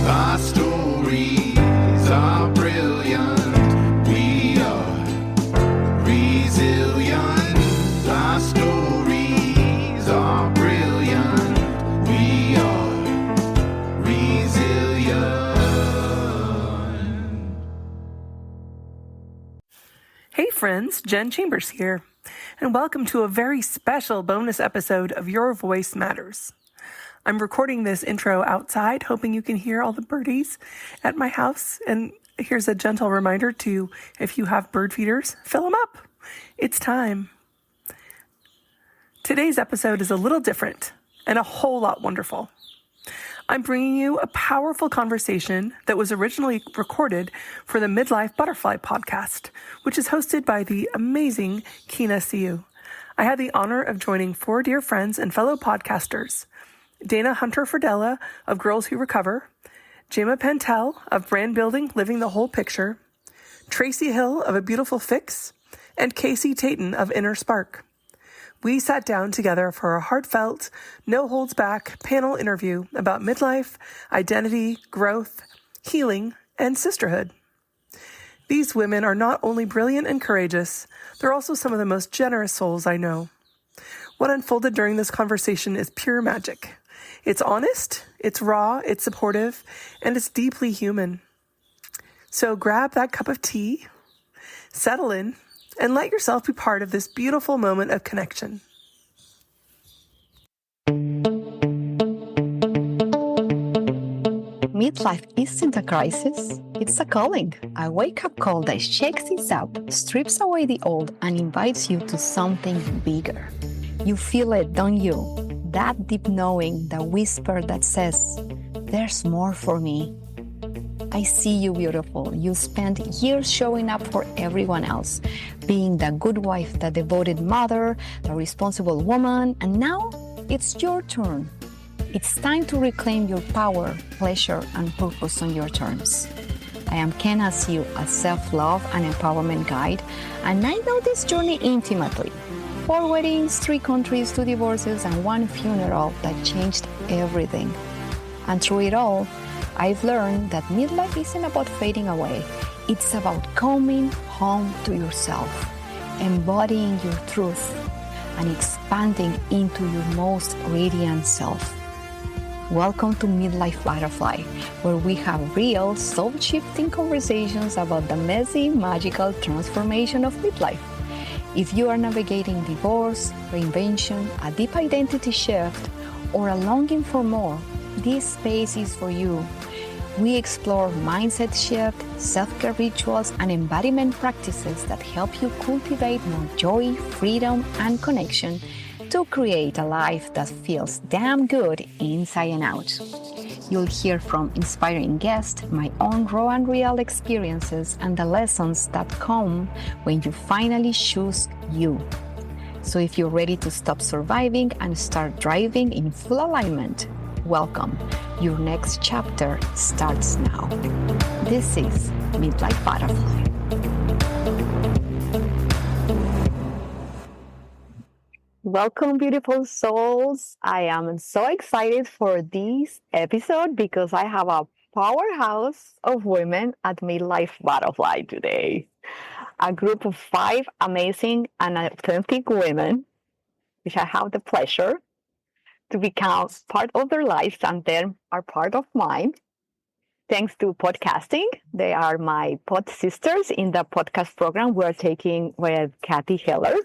Our stories are brilliant. We are resilient. Our stories are brilliant. We are resilient. Hey friends, Jen Chambers here, and welcome to a very special bonus episode of Your Voice Matters. I'm recording this intro outside, hoping you can hear all the birdies at my house. And here's a gentle reminder to, if you have bird feeders, fill them up. It's time. Today's episode is a little different and a whole lot wonderful. I'm bringing you a powerful conversation that was originally recorded for the Midlife Butterfly Podcast, which is hosted by the amazing Kena Siu. I had the honor of joining 4 dear friends and fellow podcasters, Dana Hunter Fradella of Girls Who Recover, Jama Pantel of Brand Building Living the Whole Picture, Tracy Hill of A Beautiful Fix, and Casey Taton of Inner Spark. We sat down together for a heartfelt, no-holds-back panel interview about midlife, identity, growth, healing, and sisterhood. These women are not only brilliant and courageous, they're also some of the most generous souls I know. What unfolded during this conversation is pure magic. It's honest, it's raw, it's supportive, and it's deeply human. So grab that cup of tea, settle in, and let yourself be part of this beautiful moment of connection. Midlife isn't a crisis, it's a calling. A wake-up call that shakes things up, strips away the old, and invites you to something bigger. You feel it, don't you? That deep knowing, the whisper that says, there's more for me. I see you, beautiful. You spent years showing up for everyone else, being the good wife, the devoted mother, the responsible woman, and now it's your turn. It's time to reclaim your power, pleasure, and purpose on your terms. I am Kena Siu, a self-love and empowerment guide, and I know this journey intimately. 4 weddings, 3 countries, 2 divorces, and 1 funeral that changed everything. And through it all, I've learned that midlife isn't about fading away. It's about coming home to yourself, embodying your truth, and expanding into your most radiant self. Welcome to Midlife Butterfly, where we have real, soul-shifting conversations about the messy, magical transformation of midlife. If you are navigating divorce, reinvention, a deep identity shift, or a longing for more, this space is for you. We explore mindset shift, self-care rituals, and embodiment practices that help you cultivate more joy, freedom, and connection to create a life that feels damn good inside and out. You'll hear from inspiring guests, my own raw and real experiences, and the lessons that come when you finally choose you. So if you're ready to stop surviving and start driving in full alignment, welcome. Your next chapter starts now. This is Midlife Butterfly. Welcome, beautiful souls. I am so excited for this episode because I have a powerhouse of women at Midlife Butterfly today. A group of 5 amazing and authentic women, which I have the pleasure to become part of their lives and they are part of mine. Thanks to podcasting, they are my pod sisters in the podcast program we're taking with Kathy Heller.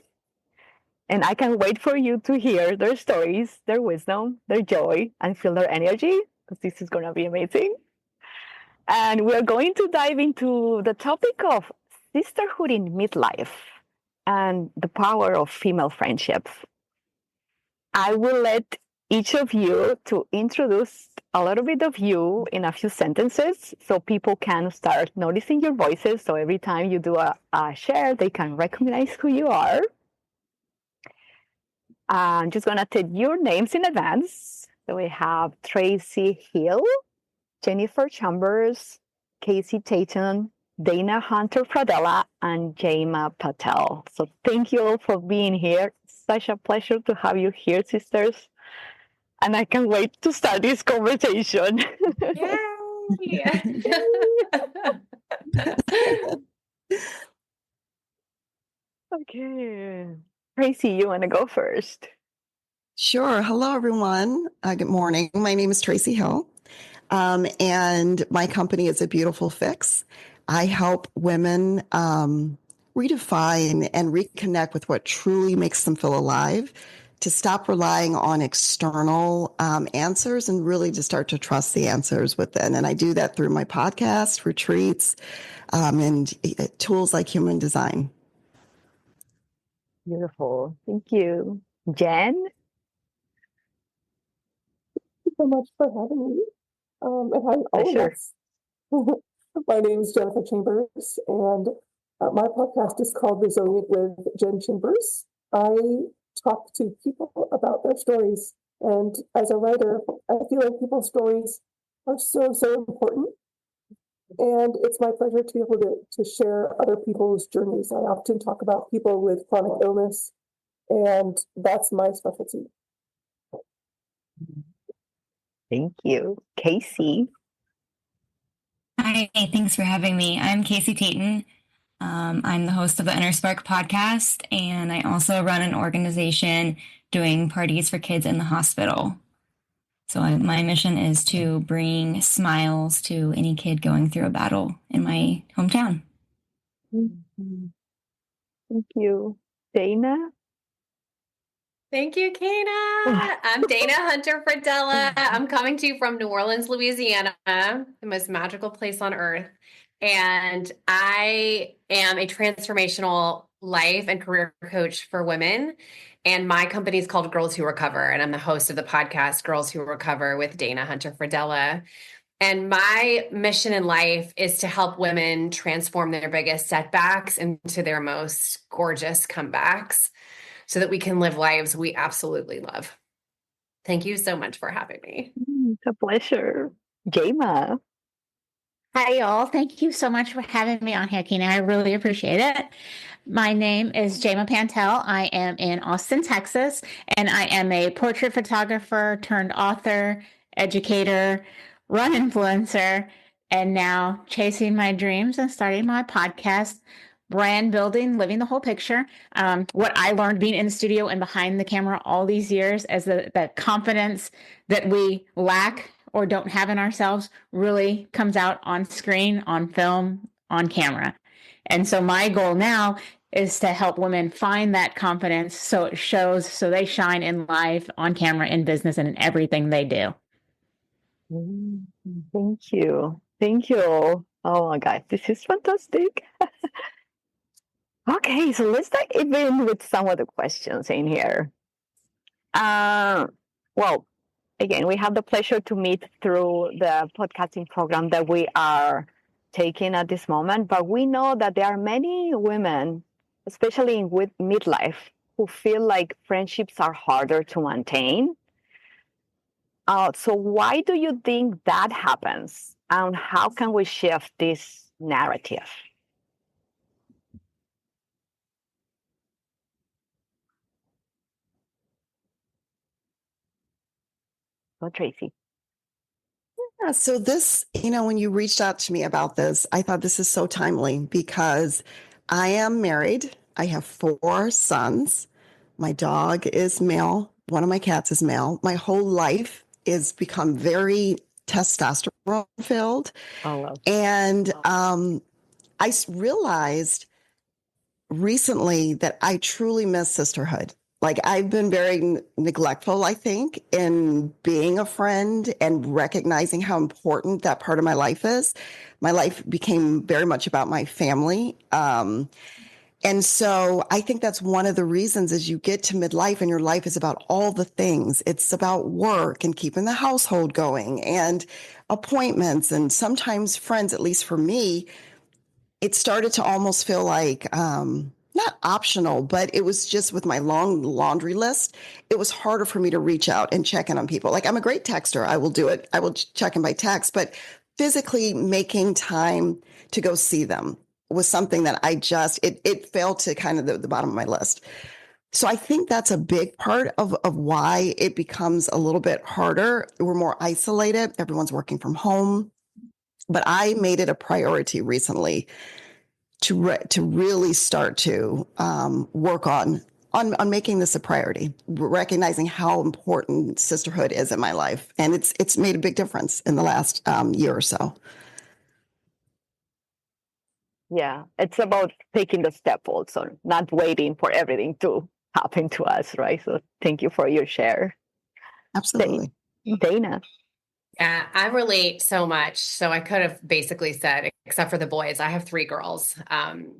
And I can't wait for you to hear their stories, their wisdom, their joy, and feel their energy, because this is going to be amazing. And we're going to dive into the topic of sisterhood in midlife and the power of female friendships. I will let each of you to introduce a little bit of you in a few sentences so people can start noticing your voices. So every time you do a share, they can recognize who you are. I'm just going to take your names in advance. So we have Tracy Hill, Jennifer Chambers, Casey Taton, Dana Hunter Fradella, and Jama Pantel. So thank you all for being here. Such a pleasure to have you here, sisters. And I can't wait to start this conversation. Yay! Okay. Tracy, you want to go first? Sure. Hello, everyone. Good morning. My name is Tracy Hill, and my company is A Beautiful Fix. I help women redefine and reconnect with what truly makes them feel alive, to stop relying on external answers and really to start to trust the answers within. And I do that through my podcast, retreats, and tools like human design. Beautiful. Thank you. Jen? So much for having me. And having all of us. My name is Jennifer Chambers, and my podcast is called Resilient with Jen Chambers. I talk to people about their stories, and as a writer, I feel like people's stories are so, so important. And it's my pleasure to be able to share other people's journeys. I often talk about people with chronic illness, and that's my specialty. Thank you. Casey? Hi, thanks for having me. I'm Casey Taton. I'm the host of the Inner Spark podcast, and I also run an organization doing parties for kids in the hospital. So my mission is to bring smiles to any kid going through a battle in my hometown. Mm-hmm. Thank you. Dana? Thank you, Kena. I'm Dana Hunter Fradella. I'm coming to you from New Orleans, Louisiana, the most magical place on earth. And I am a transformational life and career coach for women. And my company is called Girls Who Recover. And I'm the host of the podcast, Girls Who Recover with Dana Hunter Fradella. And my mission in life is to help women transform their biggest setbacks into their most gorgeous comebacks, so that we can live lives we absolutely love. Thank you so much for having me. It's a pleasure. Jama? Hi, y'all. Thank you so much for having me on here, Kena. I really appreciate it. My name is Jama Pantel. I am in Austin, Texas, and I am a portrait photographer turned author, educator, run influencer, and now chasing my dreams and starting my podcast, brand building, living the whole picture. What I learned being in the studio and behind the camera all these years is that confidence that we lack or don't have in ourselves really comes out on screen, on film, on camera. And so my goal now is to help women find that confidence so it shows, so they shine in life, on camera, in business, and in everything they do. Thank you. Thank you. Oh my God, this is fantastic. Okay, so let's dive in with some of the questions in here. Well, again, we have the pleasure to meet through the podcasting program that we are taking at this moment, but we know that there are many women, especially with midlife, who feel like friendships are harder to maintain. So why do you think that happens? And how can we shift this narrative? Oh, Tracy. Yeah, so this, when you reached out to me about this, I thought this is so timely because I am married. I have 4 sons. My dog is male. One of my cats is male. My whole life is become very testosterone filled. Oh, wow. And I realized recently that I truly miss sisterhood. Like, I've been very neglectful, I think, in being a friend and recognizing how important that part of my life is. My life became very much about my family. And so I think that's one of the reasons is you get to midlife and your life is about all the things. It's about work and keeping the household going and appointments and sometimes friends, at least for me. It started to almost feel like, not optional, but it was just with my long laundry list. It was harder for me to reach out and check in on people. Like, I'm a great texter. I will do it. I will check in by text, but physically making time to go see them was something that it fell to kind of the bottom of my list. So I think that's a big part of why it becomes a little bit harder. We're more isolated. Everyone's working from home. but I made it a priority recently to really start to work on making this a priority, recognizing how important sisterhood is in my life. And it's made a big difference in the last year or so. Yeah, it's about taking the step also, not waiting for everything to happen to us, right? So thank you for your share. Absolutely. Dana. Yeah, I relate so much. So I could have basically said, except for the boys, I have 3 girls.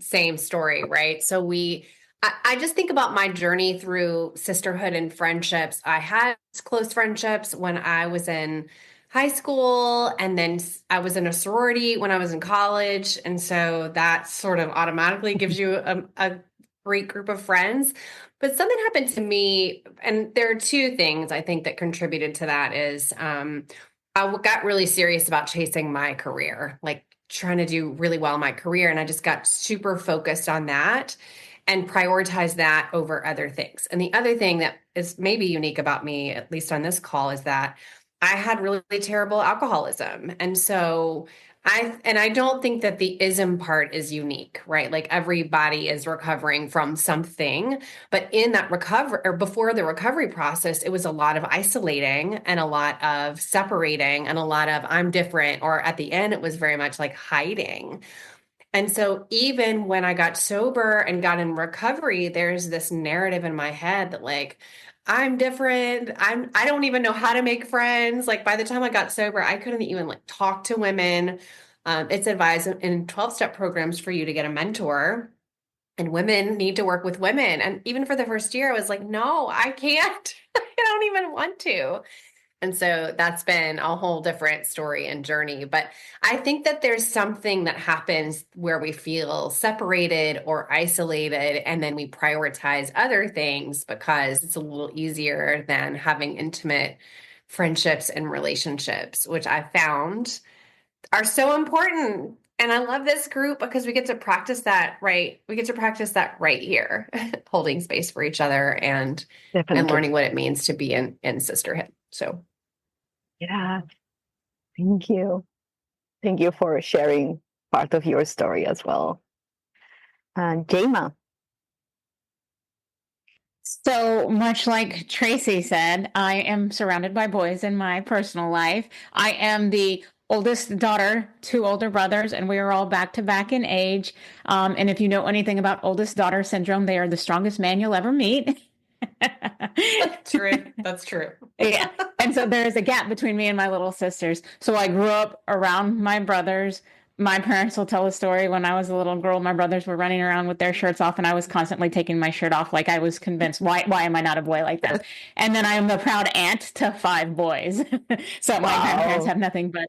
Same story, right? So I just think about my journey through sisterhood and friendships. I had close friendships when I was in high school, and then I was in a sorority when I was in college. And so that sort of automatically gives you a great group of friends. But something happened to me, and there are 2 things I think that contributed to that is I got really serious about chasing my career, like trying to do really well in my career. And I just got super focused on that and prioritized that over other things. And the other thing that is maybe unique about me, at least on this call, is that I had really terrible alcoholism. And so I don't think that the ism part is unique, right? Like everybody is recovering from something, but in that recovery or before the recovery process, it was a lot of isolating and a lot of separating and a lot of I'm different, or at the end, it was very much like hiding. And so even when I got sober and got in recovery, there's this narrative in my head that like, I'm different. I don't even know how to make friends. Like by the time I got sober, I couldn't even like talk to women. It's advised in 12-step programs for you to get a mentor, and women need to work with women. And even for the first year, I was like, no, I can't. I don't even want to. And so that's been a whole different story and journey. But I think that there's something that happens where we feel separated or isolated, and then we prioritize other things because it's a little easier than having intimate friendships and relationships, which I found are so important. And I love this group because we get to practice that, right? We get to practice that right here, holding space for each other and learning what it means to be in sisterhood. So yeah, thank you. Thank you for sharing part of your story as well. Jama. So much like Tracy said, I am surrounded by boys in my personal life. I am the oldest daughter, 2 older brothers, and we are all back to back in age. And if you know anything about oldest daughter syndrome, they are the strongest man you'll ever meet. True. That's true. Yeah. And so there is a gap between me and my little sisters. So I grew up around my brothers. My parents will tell a story when I was a little girl, my brothers were running around with their shirts off and I was constantly taking my shirt off. Like I was convinced, why am I not a boy like this? And then I am the proud aunt to 5 boys. So my grandparents have nothing but,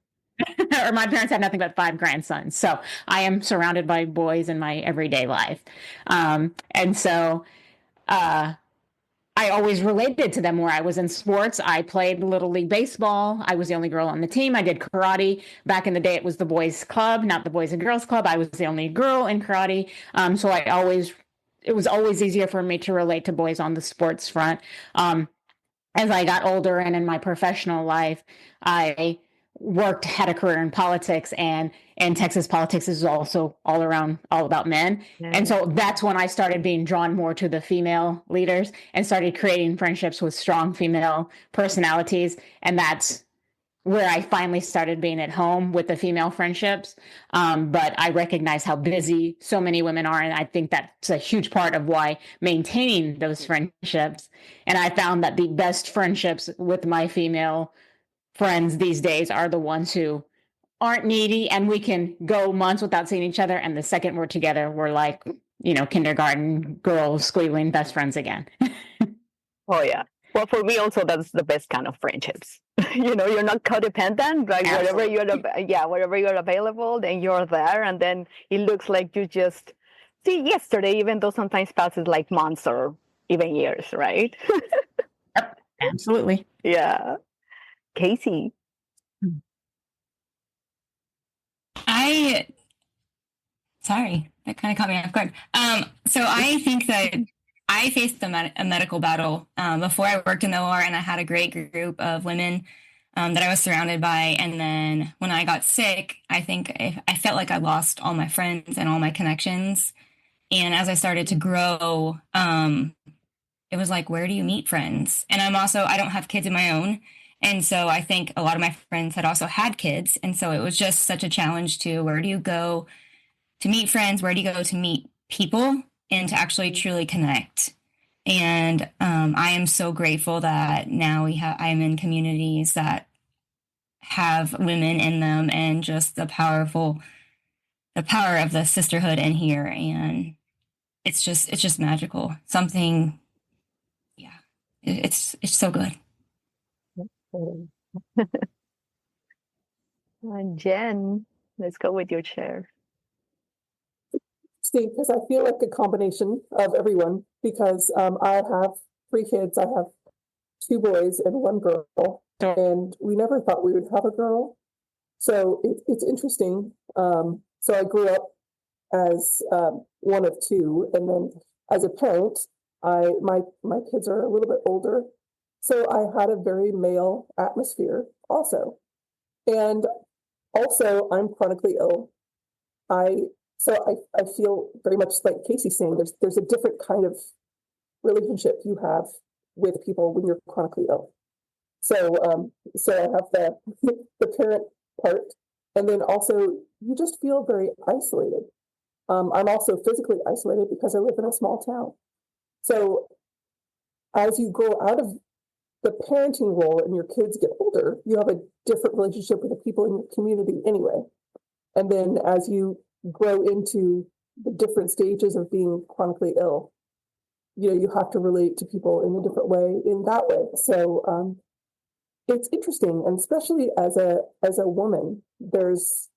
or my parents have nothing but 5 grandsons. So I am surrounded by boys in my everyday life. And so, I always related to them where I was in sports. I played Little League Baseball. I was the only girl on the team. I did karate. Back in the day, it was the boys' club, not the Boys and Girls Club. I was the only girl in karate. So it was always easier for me to relate to boys on the sports front. As I got older and in my professional life, I had a career in politics, and Texas politics is also all about men. Yeah. And so that's when I started being drawn more to the female leaders and started creating friendships with strong female personalities. And that's where I finally started being at home with the female friendships. But I recognize how busy so many women are. And I think that's a huge part of why maintaining those friendships. And I found that the best friendships with my female friends these days are the ones who aren't needy, and we can go months without seeing each other. And the second we're together, we're like, kindergarten girls squealing best friends again. Oh, yeah. Well, for me also, that's the best kind of friendships. You're not codependent, right? Wherever you're available, then you're there. And then it looks like you just see yesterday, even though sometimes passes like months or even years, right? Yep, absolutely. Yeah. Casey. Sorry, that kind of caught me off guard. So I think that I faced a medical battle before I worked in the OR, and I had a great group of women that I was surrounded by. And then when I got sick, I felt like I lost all my friends and all my connections. And as I started to grow, it was like, where do you meet friends? And I don't have kids of my own. And so I think a lot of my friends had also had kids. And so it was just such a challenge to where do you go to meet friends? Where do you go to meet people and to actually truly connect? And I am so grateful that now I am in communities that have women in them and just the power of the sisterhood in here. And it's just magical. Something, yeah, it's so good. Jen, let's go with your share. See, because I feel like a combination of everyone, because I have 3 kids. I have 2 boys and 1 girl, and we never thought we would have a girl. So it's interesting. So I grew up as one of 2, and then as a parent, my kids are a little bit older, so I had a very male atmosphere also, and also I'm chronically ill. So I feel very much like Casey's saying, there's a different kind of relationship you have with people when you're chronically ill. So I have the parent part, and then also you just feel very isolated. I'm also physically isolated because I live in a small town. So as you grow out of the parenting role and your kids get older, you have a different relationship with the people in your community anyway. And then as you grow into the different stages of being chronically ill, you have to relate to people in a different way in that way. So it's interesting, and especially as a woman, there's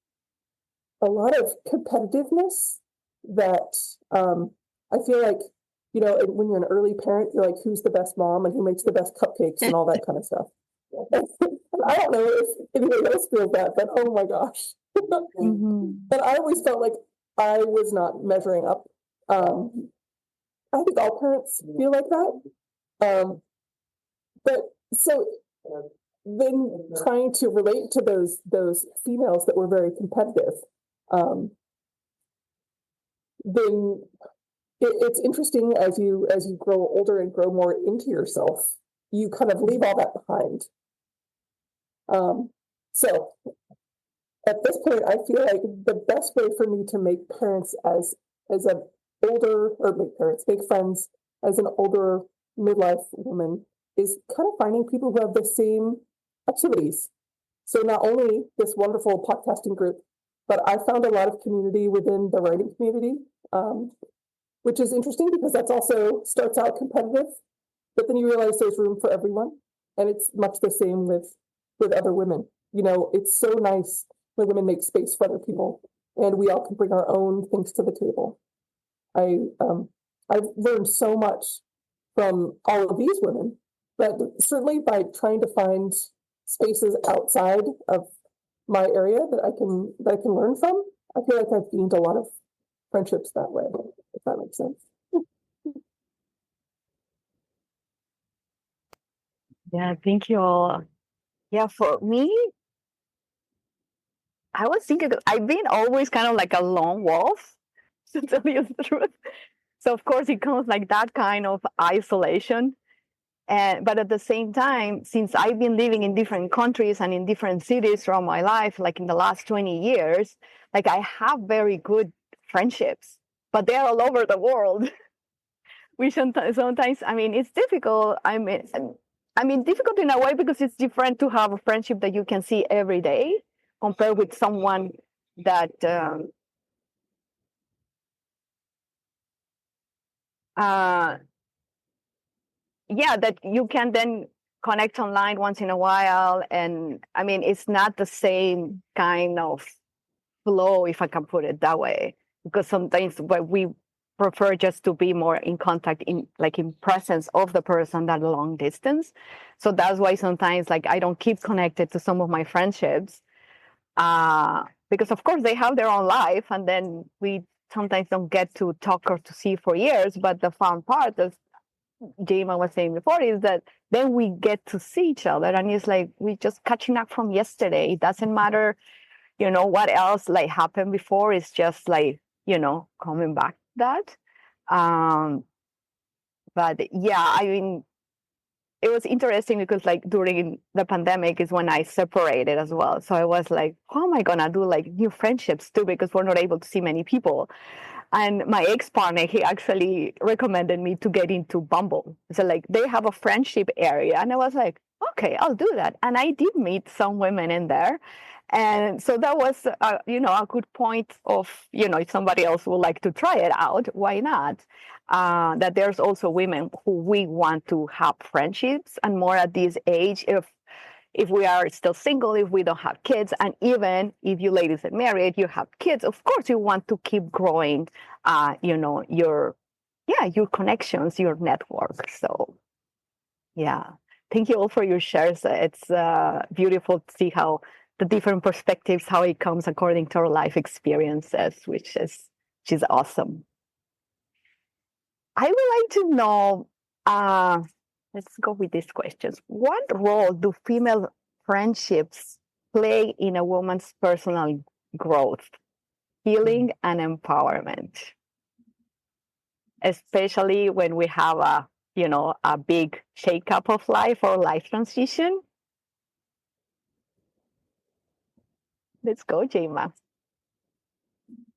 a lot of competitiveness that I feel like, when you're an early parent, you're like, who's the best mom and who makes the best cupcakes and all that kind of stuff. I don't know if anybody else feels that, but oh my gosh. But I always felt like I was not measuring up. I think all parents feel like that. But so then trying to relate to those females that were very competitive, then it's interesting as you grow older and grow more into yourself, you kind of leave all that behind. So at this point, I feel like the best way for me to make parents make friends as an older midlife woman is kind of finding people who have the same activities. So not only this wonderful podcasting group, but I found a lot of community within the writing community, which is interesting because that's also starts out competitive, but then you realize there's room for everyone. And it's much the same with other women. It's so nice when women make space for other people and we all can bring our own things to the table. I've learned so much from all of these women, but certainly by trying to find spaces outside of my area that I can learn from, I feel like I've gained a lot of friendships that way, if that makes sense. Yeah, thank you all. Yeah, for me, I was thinking I've been always kind of like a lone wolf, to tell you the truth. So of course it comes like that kind of isolation. But at the same time, since I've been living in different countries and in different cities throughout my life, like in the last 20 years, like I have very good friendships, but they're all over the world. Which sometimes, I mean, it's difficult. I mean, difficult in a way because it's different to have a friendship that you can see every day compared with someone that that you can then connect online once in a while. And I mean, it's not the same kind of flow, if I can put it that way, because sometimes we prefer just to be more in contact in presence of the person that long distance. So that's why sometimes like I don't keep connected to some of my friendships because of course they have their own life and then we sometimes don't get to talk or to see for years. But the fun part is Jama was saying before, is that then we get to see each other, and it's like we just catching up from yesterday. It doesn't matter, what else like happened before. It's just like, coming back to that. But yeah, I mean, it was interesting because like during the pandemic is when I separated as well. So I was like, how am I gonna do like new friendships too? Because we're not able to see many people. And my ex-partner, he actually recommended me to get into Bumble. So like they have a friendship area. And I was like, okay, I'll do that. And I did meet some women in there. And so that was, a good point of, if somebody else would like to try it out, why not? That there's also women who we want to have friendships, and more at this age, if we are still single, if we don't have kids, and even if you ladies are married, you have kids, of course you want to keep growing, your connections, your network. So yeah, thank you all for your shares. It's beautiful to see how the different perspectives, how it comes according to our life experiences, which is awesome. I would like to know, let's go with these questions. What role do female friendships play in a woman's personal growth, healing, and empowerment? Especially when we have a big shakeup of life or life transition. Let's go, Jama.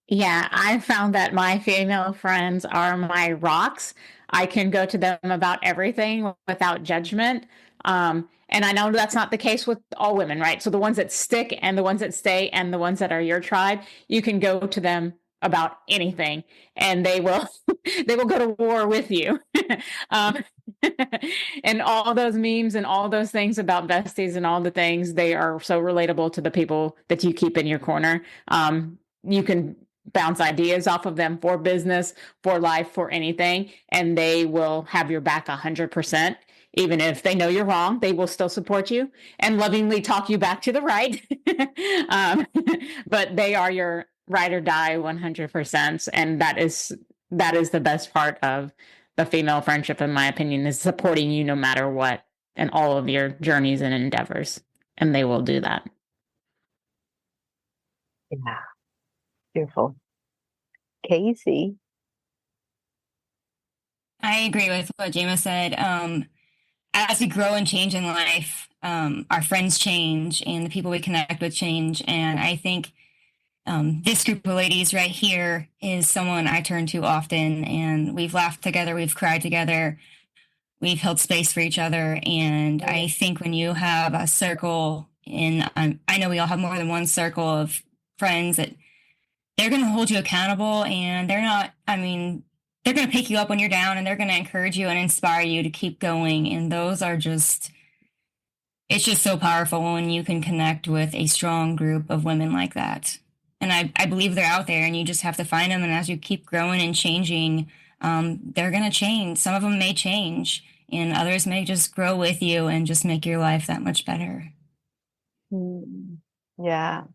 Yeah, I found that my female friends are my rocks. I can go to them about everything without judgment. And I know that's not the case with all women, right? So the ones that stick and the ones that stay and the ones that are your tribe, you can go to them about anything and they will they will go to war with you. And all those memes and all those things about besties and all the things, they are so relatable to the people that you keep in your corner. You can bounce ideas off of them for business, for life, for anything, and they will have your back 100%. Even if they know you're wrong, they will still support you and lovingly talk you back to the right. But they are your ride or die 100%. And that is the best part of the female friendship, in my opinion, is supporting you no matter what in all of your journeys and endeavors. And they will do that. Yeah. Beautiful. Casey? I agree with what Jama said. As we grow and change in life, our friends change and the people we connect with change. And I think this group of ladies right here is someone I turn to often. And we've laughed together, we've cried together, we've held space for each other. And I think when you have a circle I know we all have more than one circle of friends that they're going to hold you accountable, and they're going to pick you up when you're down, and they're going to encourage you and inspire you to keep going. And those are it's just so powerful when you can connect with a strong group of women like that. And I believe they're out there, and you just have to find them. And as you keep growing and changing, they're going to change. Some of them may change, and others may just grow with you and just make your life that much better. Yeah.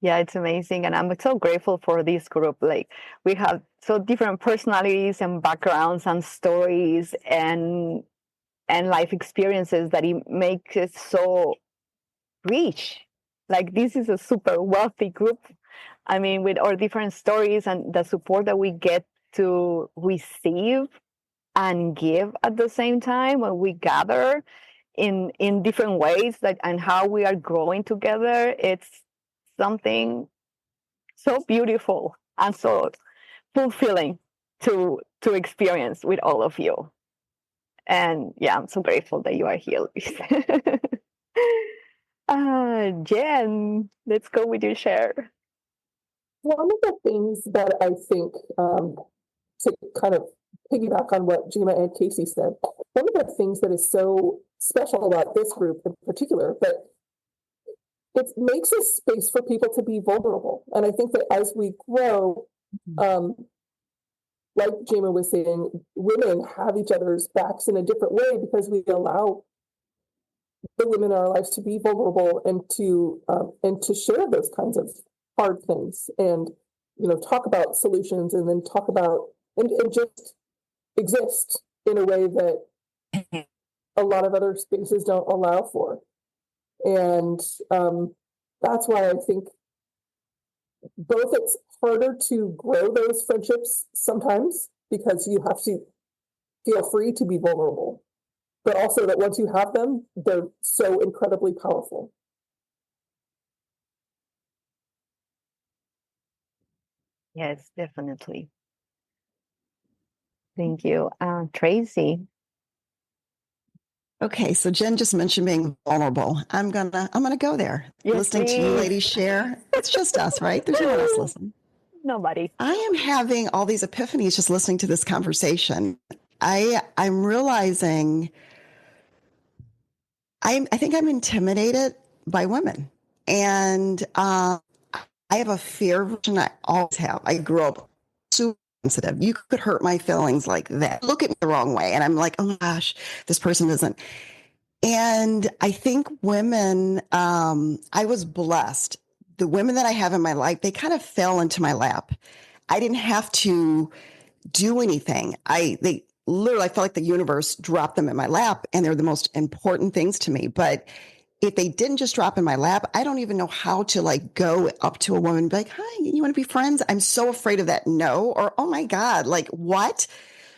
Yeah, it's amazing. And I'm so grateful for this group. Like, we have so different personalities and backgrounds and stories and life experiences that it makes it so rich. Like, this is a super wealthy group. I mean, with our different stories and the support that we get to receive and give at the same time when we gather in different ways, and how we are growing together, it's something so beautiful and so fulfilling to experience with all of you. And yeah, I'm so grateful that you are here. Jen, let's go with your share. One of the things that I think, to kind of piggyback on what Jama and Casey said, one of the things that is so special about this group in particular, that it makes a space for people to be vulnerable. And I think that as we grow, like Jama was saying, women have each other's backs in a different way because we allow the women in our lives to be vulnerable and to share those kinds of hard things, and talk about solutions, and then talk about and just exist in a way that a lot of other spaces don't allow for. And that's why I think both it's harder to grow those friendships sometimes because you have to feel free to be vulnerable, but also that once you have them, they're so incredibly powerful. Yes, definitely. Thank you. Tracy. Okay, so Jen just mentioned being vulnerable. I'm gonna go there. Yes, Listening to you ladies share, it's just us, right? There's no one else listening. Nobody. I am having all these epiphanies just listening to this conversation. I'm realizing I think I'm intimidated by women, and I have a fear, which I always have. I grew up super sensitive. You could hurt my feelings like that. Look at me the wrong way, and I'm like, oh my gosh, this person isn't. And I think women, I was blessed. The women that I have in my life, they kind of fell into my lap. I didn't have to do anything. They literally, I felt like the universe dropped them in my lap, and they're the most important things to me. But if they didn't just drop in my lap, I don't even know how to like go up to a woman and be like, hi, you want to be friends? I'm so afraid of that no, or oh my God, like what?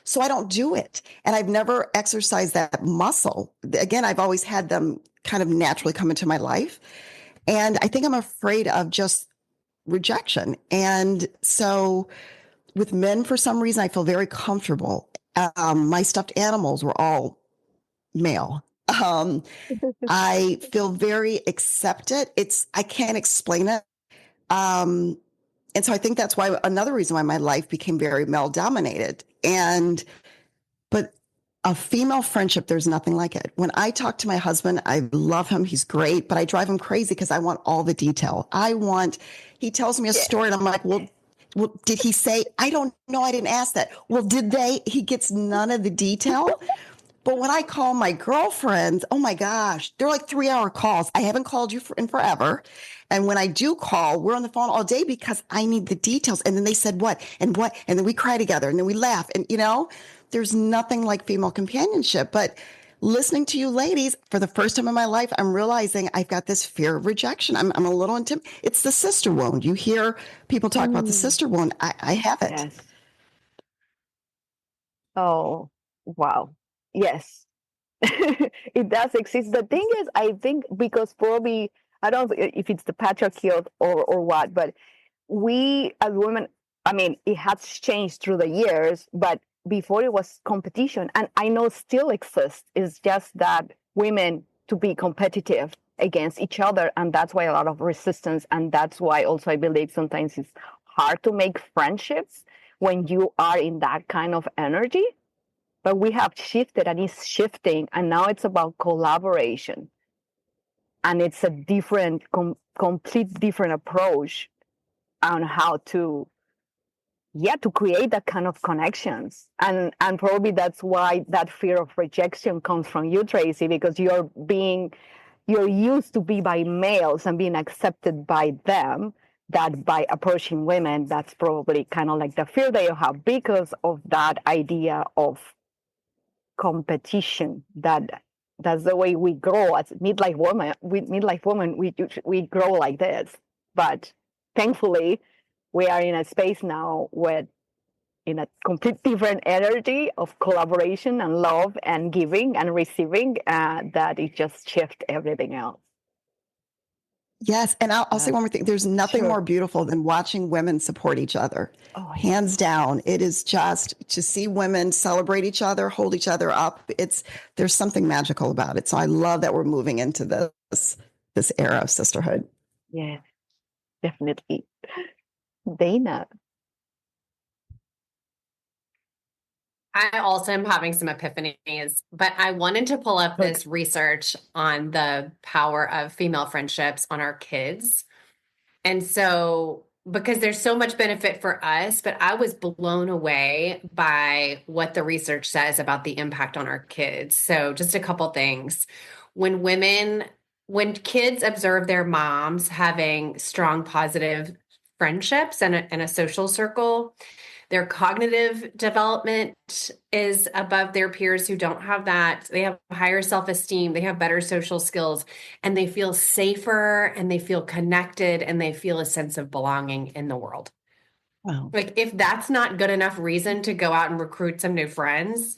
So I don't do it. And I've never exercised that muscle. Again, I've always had them kind of naturally come into my life. And I think I'm afraid of just rejection. And so with men, for some reason, I feel very comfortable. My stuffed animals were all male. I feel very accepted. I can't explain it. And so I think that's why another reason why my life became very male dominated. But a female friendship, there's nothing like it. When I talk to my husband, I love him. He's great, but I drive him crazy because I want all the detail. He tells me a story and I'm like, well, did he say, I don't know. I didn't ask that. Well, did they? He gets none of the detail. But when I call my girlfriends, oh my gosh, they're like 3-hour calls. I haven't called you in forever. And when I do call, we're on the phone all day because I need the details. And then they said what, and then we cry together and then we laugh. And there's nothing like female companionship. But listening to you ladies for the first time in my life, I'm realizing I've got this fear of rejection. I'm a little intimidated. It's the sister wound. You hear people talk about the sister wound. I have it. Yes. Oh, wow. Yes, it does exist. The thing is, I think because probably, I don't know if it's the patriarchy or what, but we as women, I mean, it has changed through the years, but before it was competition, and I know still exists. It's just that women to be competitive against each other, and that's why a lot of resistance, and that's why also I believe sometimes it's hard to make friendships when you are in that kind of energy. But we have shifted and it's shifting. And now it's about collaboration. And it's a different, complete different approach on how to create that kind of connections. And probably that's why that fear of rejection comes from you, Tracy, because you're used to be by males and being accepted by them, that by approaching women, that's probably kind of like the fear that you have because of that idea of competition. That's the way we grow as midlife women. We grow like this, but thankfully we are in a space now where in a complete different energy of collaboration and love and giving and receiving, that it just shifts everything else. Yes. And I'll say one more thing. There's nothing more beautiful than watching women support each other. Oh, hands down. It is just to see women celebrate each other, hold each other up. There's something magical about it. So I love that we're moving into this era of sisterhood. Yeah, definitely. Dana. I also am having some epiphanies, but I wanted to pull up this research on the power of female friendships on our kids. And so, because there's so much benefit for us, but I was blown away by what the research says about the impact on our kids. So just a couple things. When kids observe their moms having strong, positive friendships and a social circle, Their cognitive development is above their peers who don't have that. They have higher self-esteem, they have better social skills, and they feel safer and they feel connected and they feel a sense of belonging in the world. Wow. Like, if that's not good enough reason to go out and recruit some new friends.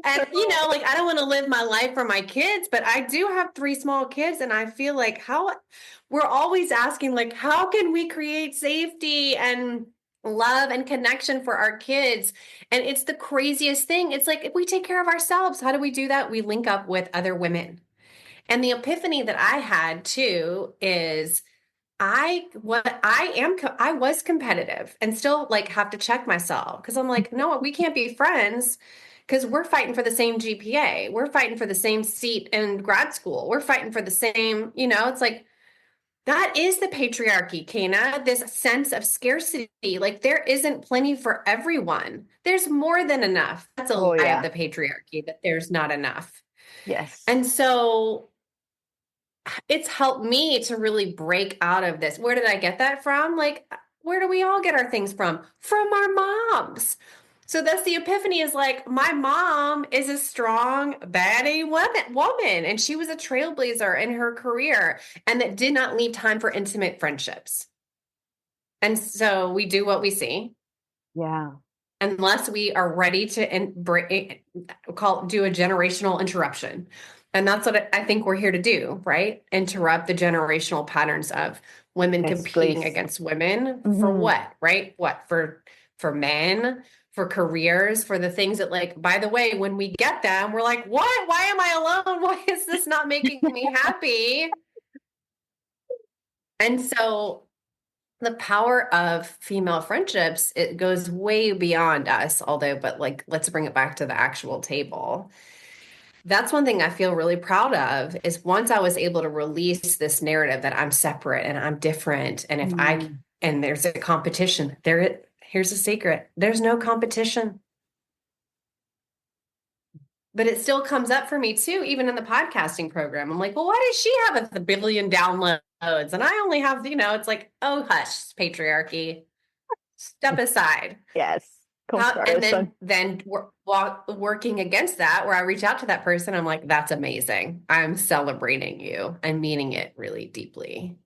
And, you know, like, I don't want to live my life for my kids, but I do have 3 small kids. And I feel like we're always asking, like, how can we create safety and love and connection for our kids? And it's the craziest thing. It's like, if we take care of ourselves, how do we do that? We link up with other women. And the epiphany that I had too is I was competitive and still like have to check myself, because I'm like, no, we can't be friends because we're fighting for the same GPA. We're fighting for the same seat in grad school. We're fighting for the same, it's like, that is the patriarchy, Kena, this sense of scarcity. Like, there isn't plenty for everyone. There's more than enough. That's a lie of the patriarchy, that there's not enough. Yes. And so it's helped me to really break out of this. Where did I get that from? Like, where do we all get our things from? From our moms. So that's the epiphany, is like, my mom is a strong, baddie woman, and she was a trailblazer in her career, and that did not leave time for intimate friendships. And so we do what we see. Yeah. Unless we are ready to do a generational interruption. And that's what I think we're here to do, right? Interrupt the generational patterns of women competing against women for what, right? What, for men, for careers, for the things that, like, by the way, when we get them, we're like, what? Why am I alone? Why is this not making me happy? And so the power of female friendships, it goes way beyond us, but like, let's bring it back to the actual table. That's one thing I feel really proud of, is once I was able to release this narrative that I'm separate and I'm different. And and there's a competition here's a secret. There's no competition. But it still comes up for me too, even in the podcasting program. I'm like, well, why does she have a billion downloads and I only have, it's like, oh, hush, patriarchy. Step aside. Yes. And then working against that, where I reach out to that person, I'm like, that's amazing. I'm celebrating you. I'm meaning it really deeply.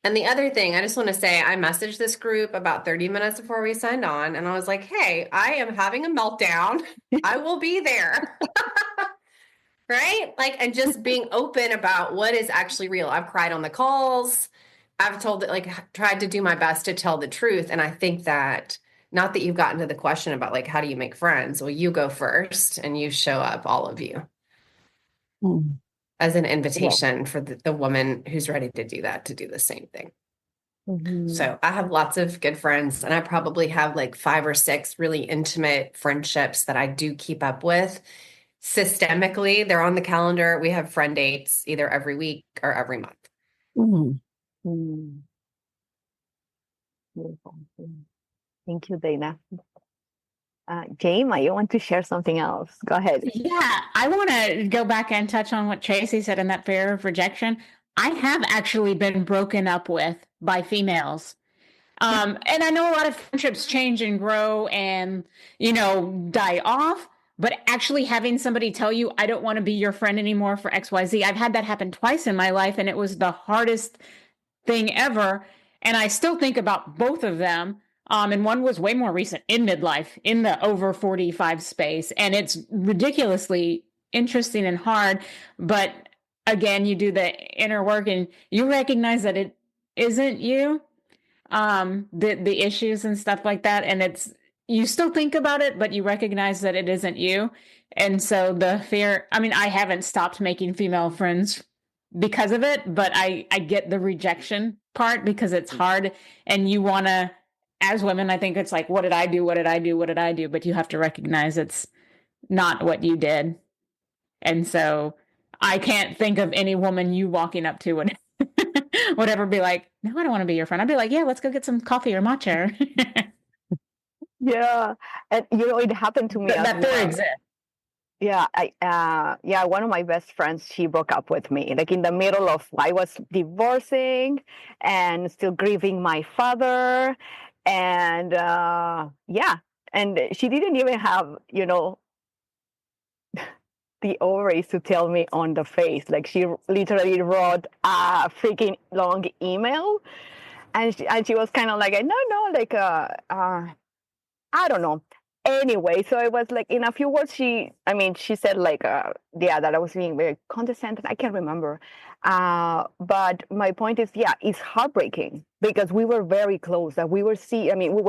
And the other thing, I just want to say, I messaged this group about 30 minutes before we signed on, and I was like, hey, I am having a meltdown. I will be there. Right? Like, and just being open about what is actually real. I've cried on the calls. I've tried to do my best to tell the truth. And I think that, not that you've gotten to the question about, like, how do you make friends? Well, you go first and you show up, all of you, as an invitation for the woman who's ready to do that, to do the same thing. So I have lots of good friends, and I probably have like 5 or 6 really intimate friendships that I do keep up with systemically. They're on the calendar. We have friend dates either every week or every month. Beautiful. Thank you, Dana. Jama, you want to share something else? Go ahead. Yeah, I want to go back and touch on what Tracy said in that fear of rejection. I have actually been broken up with by females. And I know a lot of friendships change and grow and, die off. But actually having somebody tell you, I don't want to be your friend anymore for XYZ. I've had that happen twice in my life, and it was the hardest thing ever. And I still think about both of them. And one was way more recent, in midlife, in the over 45 space. And it's ridiculously interesting and hard. But again, you do the inner work and you recognize that it isn't you, the issues and stuff like that. And you still think about it, but you recognize that it isn't you. And so the fear, I haven't stopped making female friends because of it, but I get the rejection part, because it's hard. And you want to, as women, I think it's like, what did I do? What did I do? What did I do? But you have to recognize it's not what you did. And so I can't think of any woman you walking up to and would ever be like, no, I don't want to be your friend. I'd be like, yeah, let's go get some coffee or matcha. Yeah. And it happened to me. That fear exists. Yeah, one of my best friends, she broke up with me, like in the middle of, I was divorcing and still grieving my father. And yeah, and she didn't even have, the ovaries to tell me on the face. Like, she literally wrote a freaking long email, and she was kind of like, no, like, I don't know. Anyway, so it was like, in a few words, she said like, yeah, that I was being very condescending. I can't remember. But my point is, yeah, it's heartbreaking because we were very close. That we were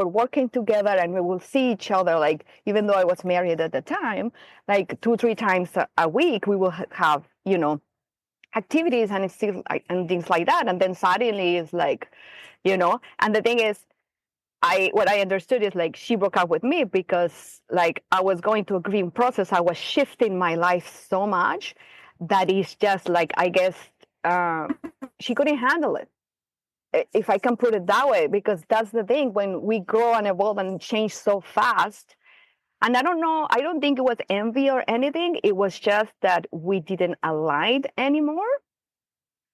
working together, and we will see each other. Like, even though I was married at the time, like 2-3 times a week, we will have, activities and it's still, and things like that. And then suddenly it's like, and the thing is, what I understood is, like, she broke up with me because, like, I was going through a grieving process. I was shifting my life so much that it's just like, I guess she couldn't handle it, if I can put it that way, because that's the thing, when we grow and evolve and change so fast. And I don't know, I don't think it was envy or anything. It was just that we didn't align anymore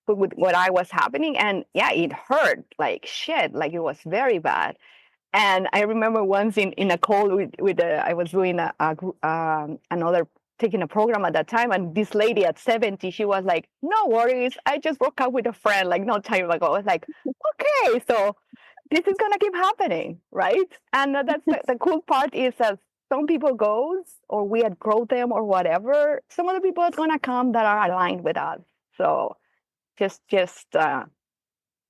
with what I was happening. And yeah, it hurt like shit. Like, it was very bad. And I remember once in a call with I was doing another, taking a program at that time, and this lady at 70, she was like, "No worries, I just broke up with a friend like no time ago." I was like, "Okay, so this is gonna keep happening, right?" And that's the cool part is that some people goes, or we outgrow them or whatever. Some other people are gonna come that are aligned with us. So just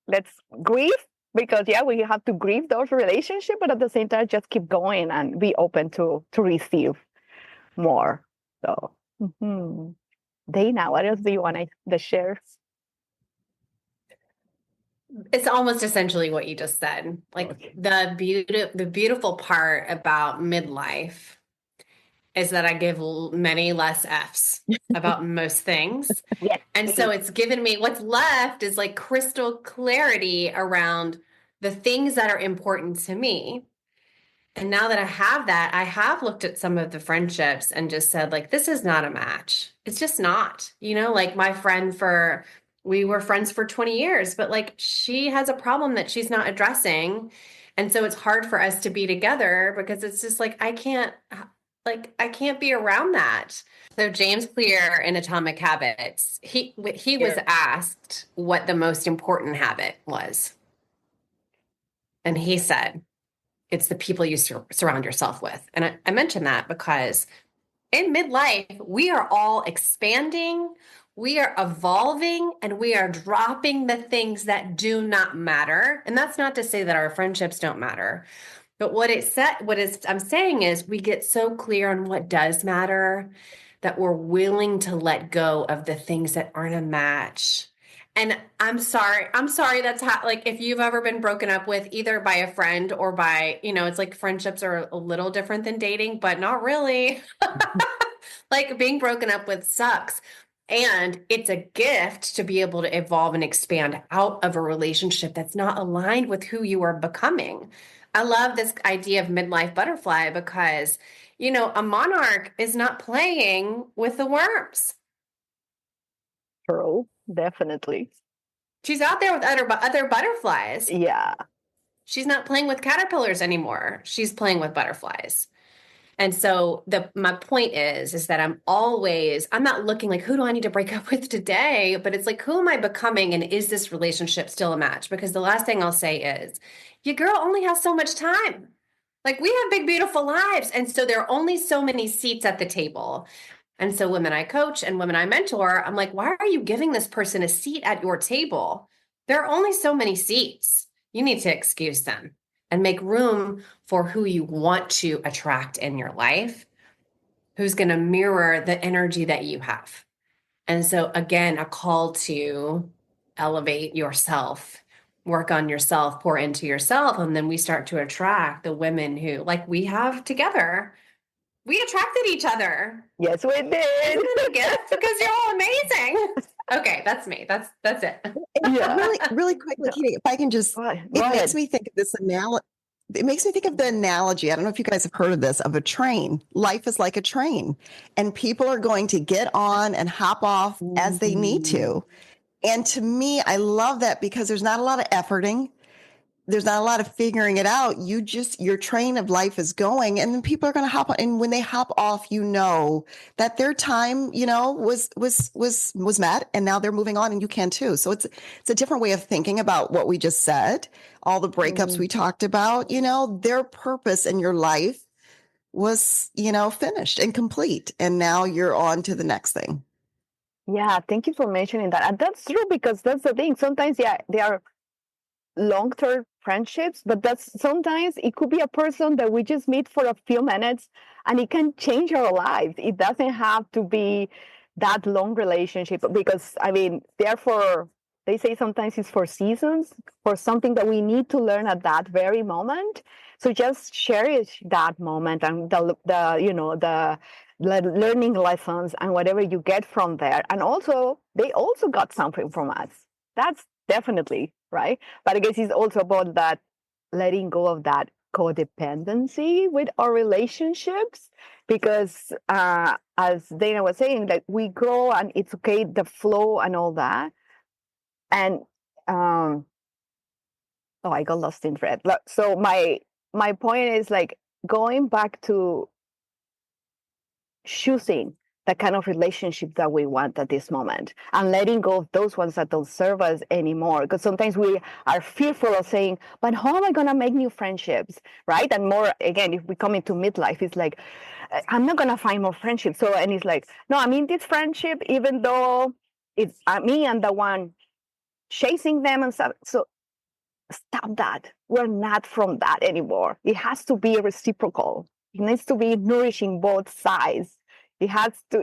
let's grieve. Because yeah, we have to grieve those relationships, but at the same time, just keep going and be open to receive more. So, Dana, what else do you want to share? It's almost essentially what you just said. Like, Okay. the beautiful part about midlife is that I give many less F's about most things. Yes. And so it's given me, what's left is like crystal clarity around the things that are important to me. And now that I have that, I have looked at some of the friendships and just said, like, this is not a match. It's just not, like my friend we were friends for 20 years, but like, she has a problem that she's not addressing. And so it's hard for us to be together because it's just like, I can't be around that. So James Clear in Atomic Habits, he was asked what the most important habit was. And he said, it's the people you surround yourself with. And I mentioned that because in midlife, we are all expanding, we are evolving, and we are dropping the things that do not matter. And that's not to say that our friendships don't matter. But I'm saying is, we get so clear on what does matter that we're willing to let go of the things that aren't a match. And I'm sorry. That's how, like, if you've ever been broken up with either by a friend or by, it's like friendships are a little different than dating, but not really. Like, being broken up with sucks. And it's a gift to be able to evolve and expand out of a relationship that's not aligned with who you are becoming. I love this idea of midlife butterfly because, a monarch is not playing with the worms. True, definitely. She's out there with other butterflies. Yeah. She's not playing with caterpillars anymore. She's playing with butterflies. And so my point is that I'm not looking like, who do I need to break up with today? But it's like, who am I becoming? And is this relationship still a match? Because the last thing I'll say is, your girl only has so much time. Like, we have big, beautiful lives. And so there are only so many seats at the table. And so women I coach and women I mentor, I'm like, why are you giving this person a seat at your table? There are only so many seats. You need to excuse them and make room for who you want to attract in your life, who's going to mirror the energy that you have. And so, again, a call to elevate yourself, work on yourself, pour into yourself. And then we start to attract the women who, like we have together, we attracted each other. Yes, we did. Isn't it a gift? Because you're all amazing. Okay, that's me. That's it. Yeah. Really quickly, Katie, if I can just, makes me think of this analogy. It makes me think of the analogy. I don't know if you guys have heard of this, of a train. Life is like a train, and people are going to get on and hop off as they need to. And to me, I love that because there's not a lot of efforting. there's not a lot of figuring it out. Your train of life is going, and then people are going to hop on. And when they hop off, that their time, was met, and now they're moving on, and you can too. So it's a different way of thinking about what we just said. All the breakups we talked about, their purpose in your life was, finished and complete. And now you're on to the next thing. Yeah, thank you for mentioning that. And that's true, because that's the thing. Sometimes, they are long-term friendships, but sometimes it could be a person that we just meet for a few minutes and it can change our lives. It doesn't have to be that long relationship, because therefore they say sometimes it's for seasons, for something that we need to learn at that very moment. So just cherish that moment and the learning lessons and whatever you get from there. And also, they also got something from us. That's definitely right. But I guess it's also about that letting go of that codependency with our relationships, because as Dana was saying, like, we grow and it's okay, the flow and all that. And I got lost in thread. So my point is, like, going back to choosing the kind of relationship that we want at this moment and letting go of those ones that don't serve us anymore. Because sometimes we are fearful of saying, but how am I going to make new friendships, right? And more, again, if we come into midlife, it's like, I'm not going to find more friendships. So, and it's like, no, I'm in this friendship, even though it's me and the one chasing them and stuff. So stop that. We're not from that anymore. It has to be reciprocal. It needs to be nourishing both sides. It has to,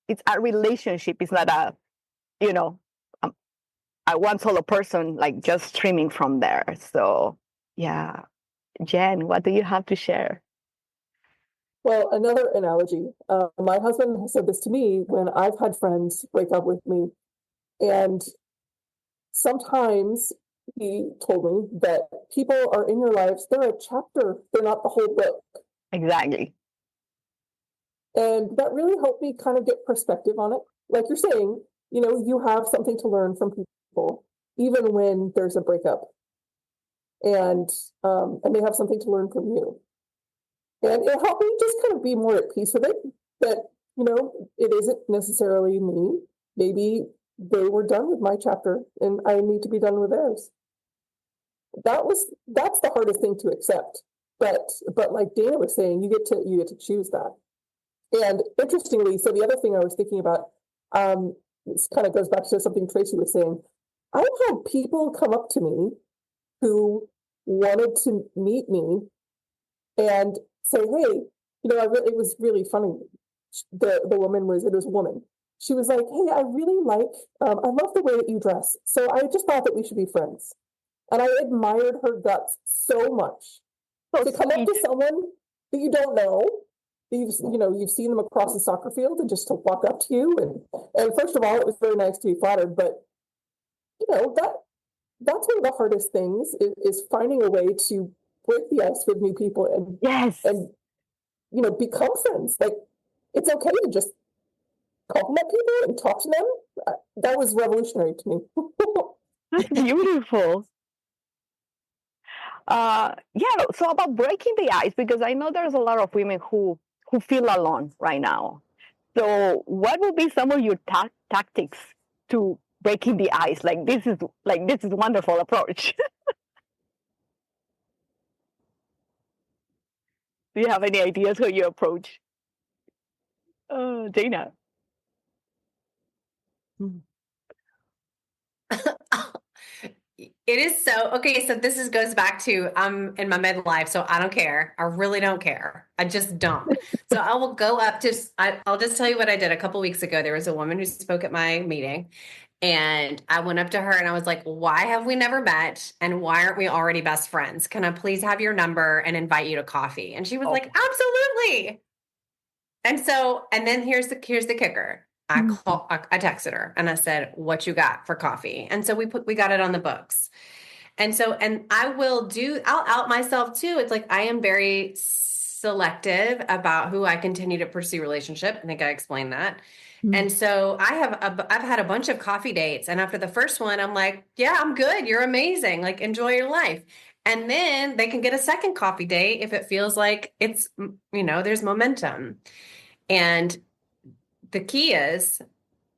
it's a relationship. It's not a one solo person, like, just streaming from there. So, yeah. Jen, what do you have to share? Well, another analogy. My husband has said this to me when I've had friends break up with me. And sometimes he told me that people are in your lives, they're a chapter, they're not the whole book. Exactly. And that really helped me kind of get perspective on it. Like you're saying, you have something to learn from people, even when there's a breakup. And they have something to learn from you. And it helped me just kind of be more at peace with it, that, it isn't necessarily me. Maybe they were done with my chapter and I need to be done with theirs. That's the hardest thing to accept. But like Dana was saying, you get to choose that. And interestingly, so the other thing I was thinking about, this kind of goes back to something Tracy was saying. I've had people come up to me who wanted to meet me and say, hey, it was really funny. It was a woman. She was like, hey, I really I love the way that you dress. So I just thought that we should be friends. And I admired her guts so much. To come up to someone that you don't know, you've seen them across the soccer field, and just to walk up to you. And first of all, it was very nice to be flattered, but that's one of the hardest things is finding a way to break the ice with new people and become friends. Like, it's okay to just compliment people and talk to them. That was revolutionary to me. That's beautiful. So about breaking the ice, because I know there's a lot of women who feel alone right now. So what would be some of your tactics to breaking the ice? This is a wonderful approach. Do you have any ideas how you approach? Dana. It is so okay. So this goes back to I'm in my midlife, so I don't care. I really don't care. I just don't. So I will go up to. I'll just tell you what I did a couple weeks ago. There was a woman who spoke at my meeting, and I went up to her and I was like, "Why have we never met? And why aren't we already best friends? Can I please have your number and invite you to coffee?" And she was like, "Absolutely." And then here's the kicker. I texted her and I said, "What you got for coffee?" And so we got it on the books. And I'll out myself too. It's like, I am very selective about who I continue to pursue relationship. I think I explained that. And so I've had a bunch of coffee dates, and after the first one, I'm like, yeah, I'm good. You're amazing. Like, enjoy your life. And then they can get a second coffee date if it feels like it's, there's momentum. And the key is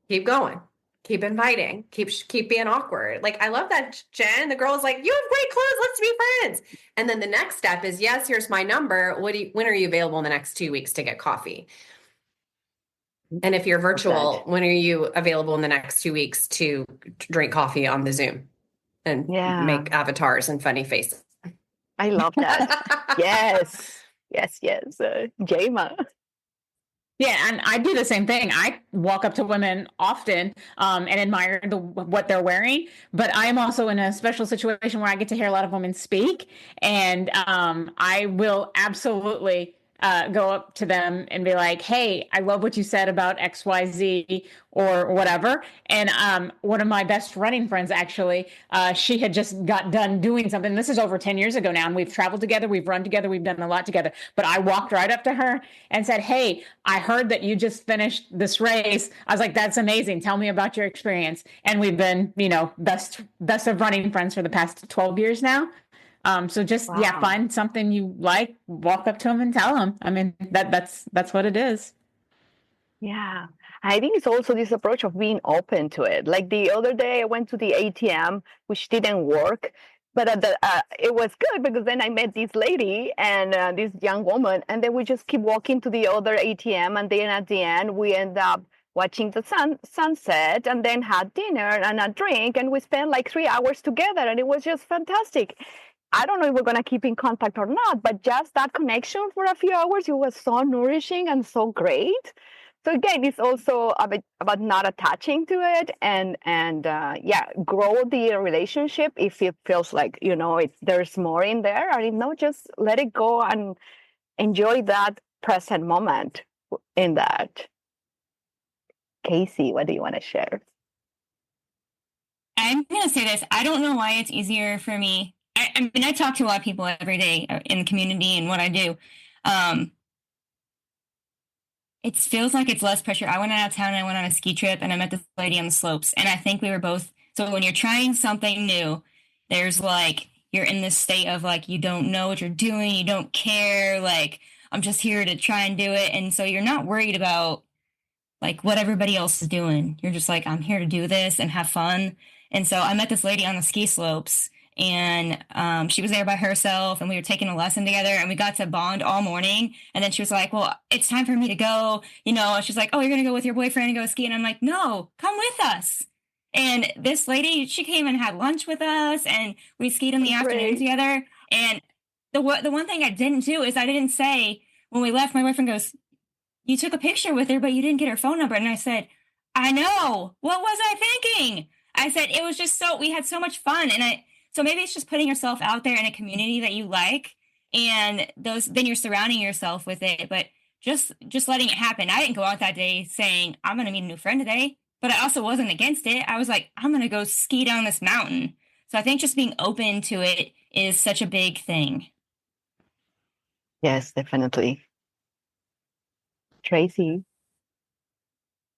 keep going, keep inviting, keep being awkward. Like, I love that, Jen. The girl is like, you have great clothes. Let's be friends. And then the next step is, yes, here's my number. When are you available in the next 2 weeks to get coffee? And if you're virtual, when are you available in the next 2 weeks to drink coffee on the Zoom and make avatars and funny faces? I love that. Yes. Jama. Yeah, and I do the same thing. I walk up to women often and admire what they're wearing, but I'm also in a special situation where I get to hear a lot of women speak, and I will absolutely go up to them and be like, hey, I love what you said about XYZ or whatever. And one of my best running friends, actually, she had just got done doing something. This is over 10 years ago now, and we've traveled together, we've run together, we've done a lot together. But I walked right up to her and said, hey, I heard that you just finished this race. I was like, that's amazing. Tell me about your experience. And we've been, best of running friends for the past 12 years now. So just, find something you like, walk up to them and tell them. I mean, that's what it is. Yeah. I think it's also this approach of being open to it. Like the other day I went to the ATM, which didn't work, but it was good because then I met this lady and this young woman, and then we just keep walking to the other ATM. And then at the end, we end up watching the sunset and then had dinner and a drink. And we spent like 3 hours together, and it was just fantastic. I don't know if we're going to keep in contact or not, but just that connection for a few hours, it was so nourishing and so great. So again, it's also about not attaching to it and grow the relationship if it feels like, there's more in there. Or if not, just let it go and enjoy that present moment in that. Casey, what do you want to share? I'm going to say this. I don't know why it's easier for me. I mean, I talk to a lot of people every day in the community and what I do. It feels like it's less pressure. I went out of town and I went on a ski trip and I met this lady on the slopes. And I think we were both, so when you're trying something new, there's like, you're in this state of like, you don't know what you're doing. You don't care. Like, I'm just here to try and do it. And so you're not worried about like what everybody else is doing. You're just like, I'm here to do this and have fun. And so I met this lady on the ski slopes, and she was there by herself, and we were taking a lesson together, and we got to bond all morning. And then she was like, well, it's time for me to go. She's like, oh, you're going to go with your boyfriend and go ski. And I'm like, no, come with us. And this lady, she came and had lunch with us, and we skied in the afternoon together. And the one thing I didn't do is I didn't say, when we left, my boyfriend goes, you took a picture with her, but you didn't get her phone number. And I said, I know. What was I thinking? I said, it was just we had so much fun. So maybe it's just putting yourself out there in a community that you like, and then you're surrounding yourself with it, but just letting it happen. I didn't go out that day saying, I'm going to meet a new friend today, but I also wasn't against it. I was like, I'm going to go ski down this mountain. So I think just being open to it is such a big thing. Yes, definitely. Tracy?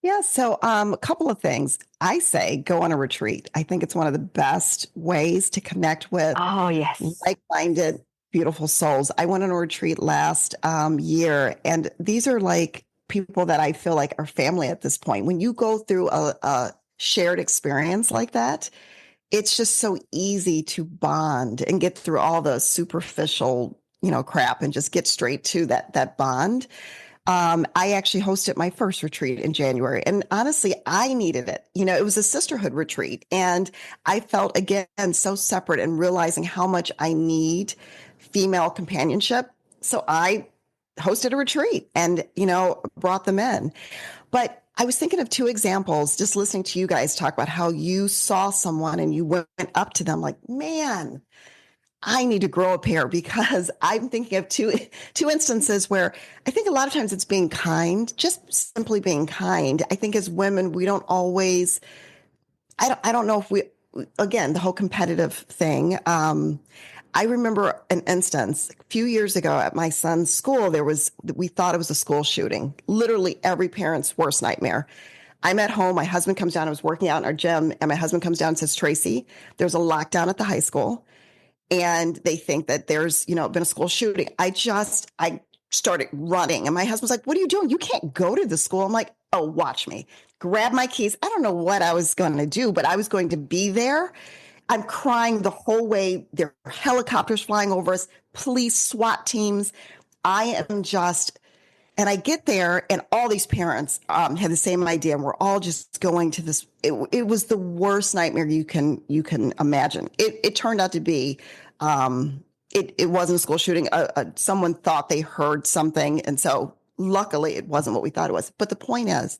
Yeah, so a couple of things. I say go on a retreat. I think it's one of the best ways to connect with like-minded, beautiful souls. I went on a retreat last year, and these are like people that I feel like are family at this point. When you go through a shared experience like that, it's just so easy to bond and get through all the superficial, crap and just get straight to that bond. I actually hosted my first retreat in January, and honestly, I needed it. It was a sisterhood retreat, and I felt again so separate and realizing how much I need female companionship. So I hosted a retreat and, brought them in. But I was thinking of two examples, just listening to you guys talk about how you saw someone and you went up to them like, man, I need to grow up here, because I'm thinking of two instances where I think a lot of times it's being kind, just simply being kind. I think as women, we don't always, I don't know if again, the whole competitive thing. I remember an instance a few years ago at my son's school, we thought it was a school shooting, literally every parent's worst nightmare. I'm at home. My husband comes down. I was working out in our gym, and my husband comes down and says, Tracy, there's a lockdown at the high school, and they think that there's, been a school shooting. I started running, and my husband's like, what are you doing? You can't go to the school. I'm like, oh, watch me. Grab my keys. I don't know what I was going to do, but I was going to be there. I'm crying the whole way. There are helicopters flying over us, police, SWAT teams. I am just... And I get there, and all these parents had the same idea, and we're all just going to this. It was the worst nightmare you can imagine. It turned out to be. It wasn't a school shooting. Someone thought they heard something, and so luckily it wasn't what we thought it was. But the point is,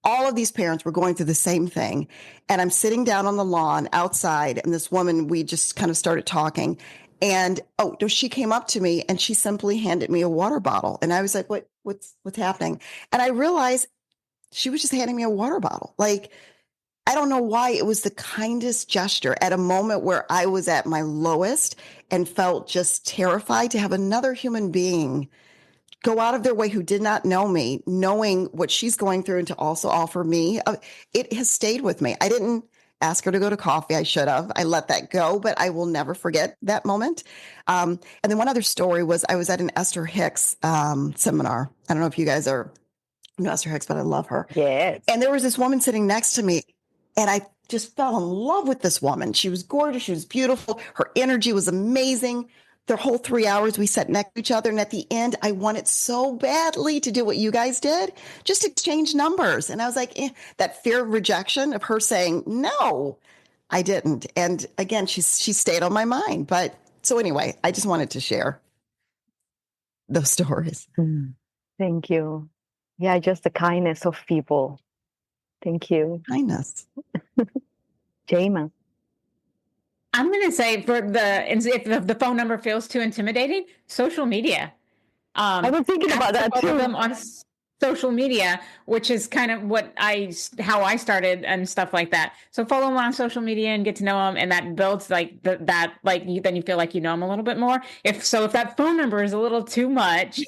all of these parents were going through the same thing, and I'm sitting down on the lawn outside, and this woman, we just kind of started talking. And she came up to me and she simply handed me a water bottle. And I was like, what's happening? And I realized she was just handing me a water bottle. Like, I don't know why. It was the kindest gesture at a moment where I was at my lowest and felt just terrified to have another human being go out of their way who did not know me, knowing what she's going through, and to also offer me. It has stayed with me. I didn't ask her to go to coffee. I should have. I let that go, but I will never forget that moment. And then one other story was I was at an Esther Hicks seminar. I don't know if you guys know Esther Hicks, but I love her. Yes. And there was this woman sitting next to me, and I just fell in love with this woman. She was gorgeous. She was beautiful. Her energy was amazing. The whole 3 hours we sat next to each other. And at the end, I wanted so badly to do what you guys did, just exchange numbers. And I was like, that fear of rejection of her saying, no, I didn't. And again, she stayed on my mind. But so anyway, I just wanted to share those stories. Thank you. Yeah, just the kindness of people. Thank you. Kindness. Jama. I'm going to say if the phone number feels too intimidating, social media. I was thinking about that too. Follow them on social media, which is kind of how I started and stuff like that. So follow them on social media and get to know them, and that builds then you feel like you know them a little bit more. If that phone number is a little too much,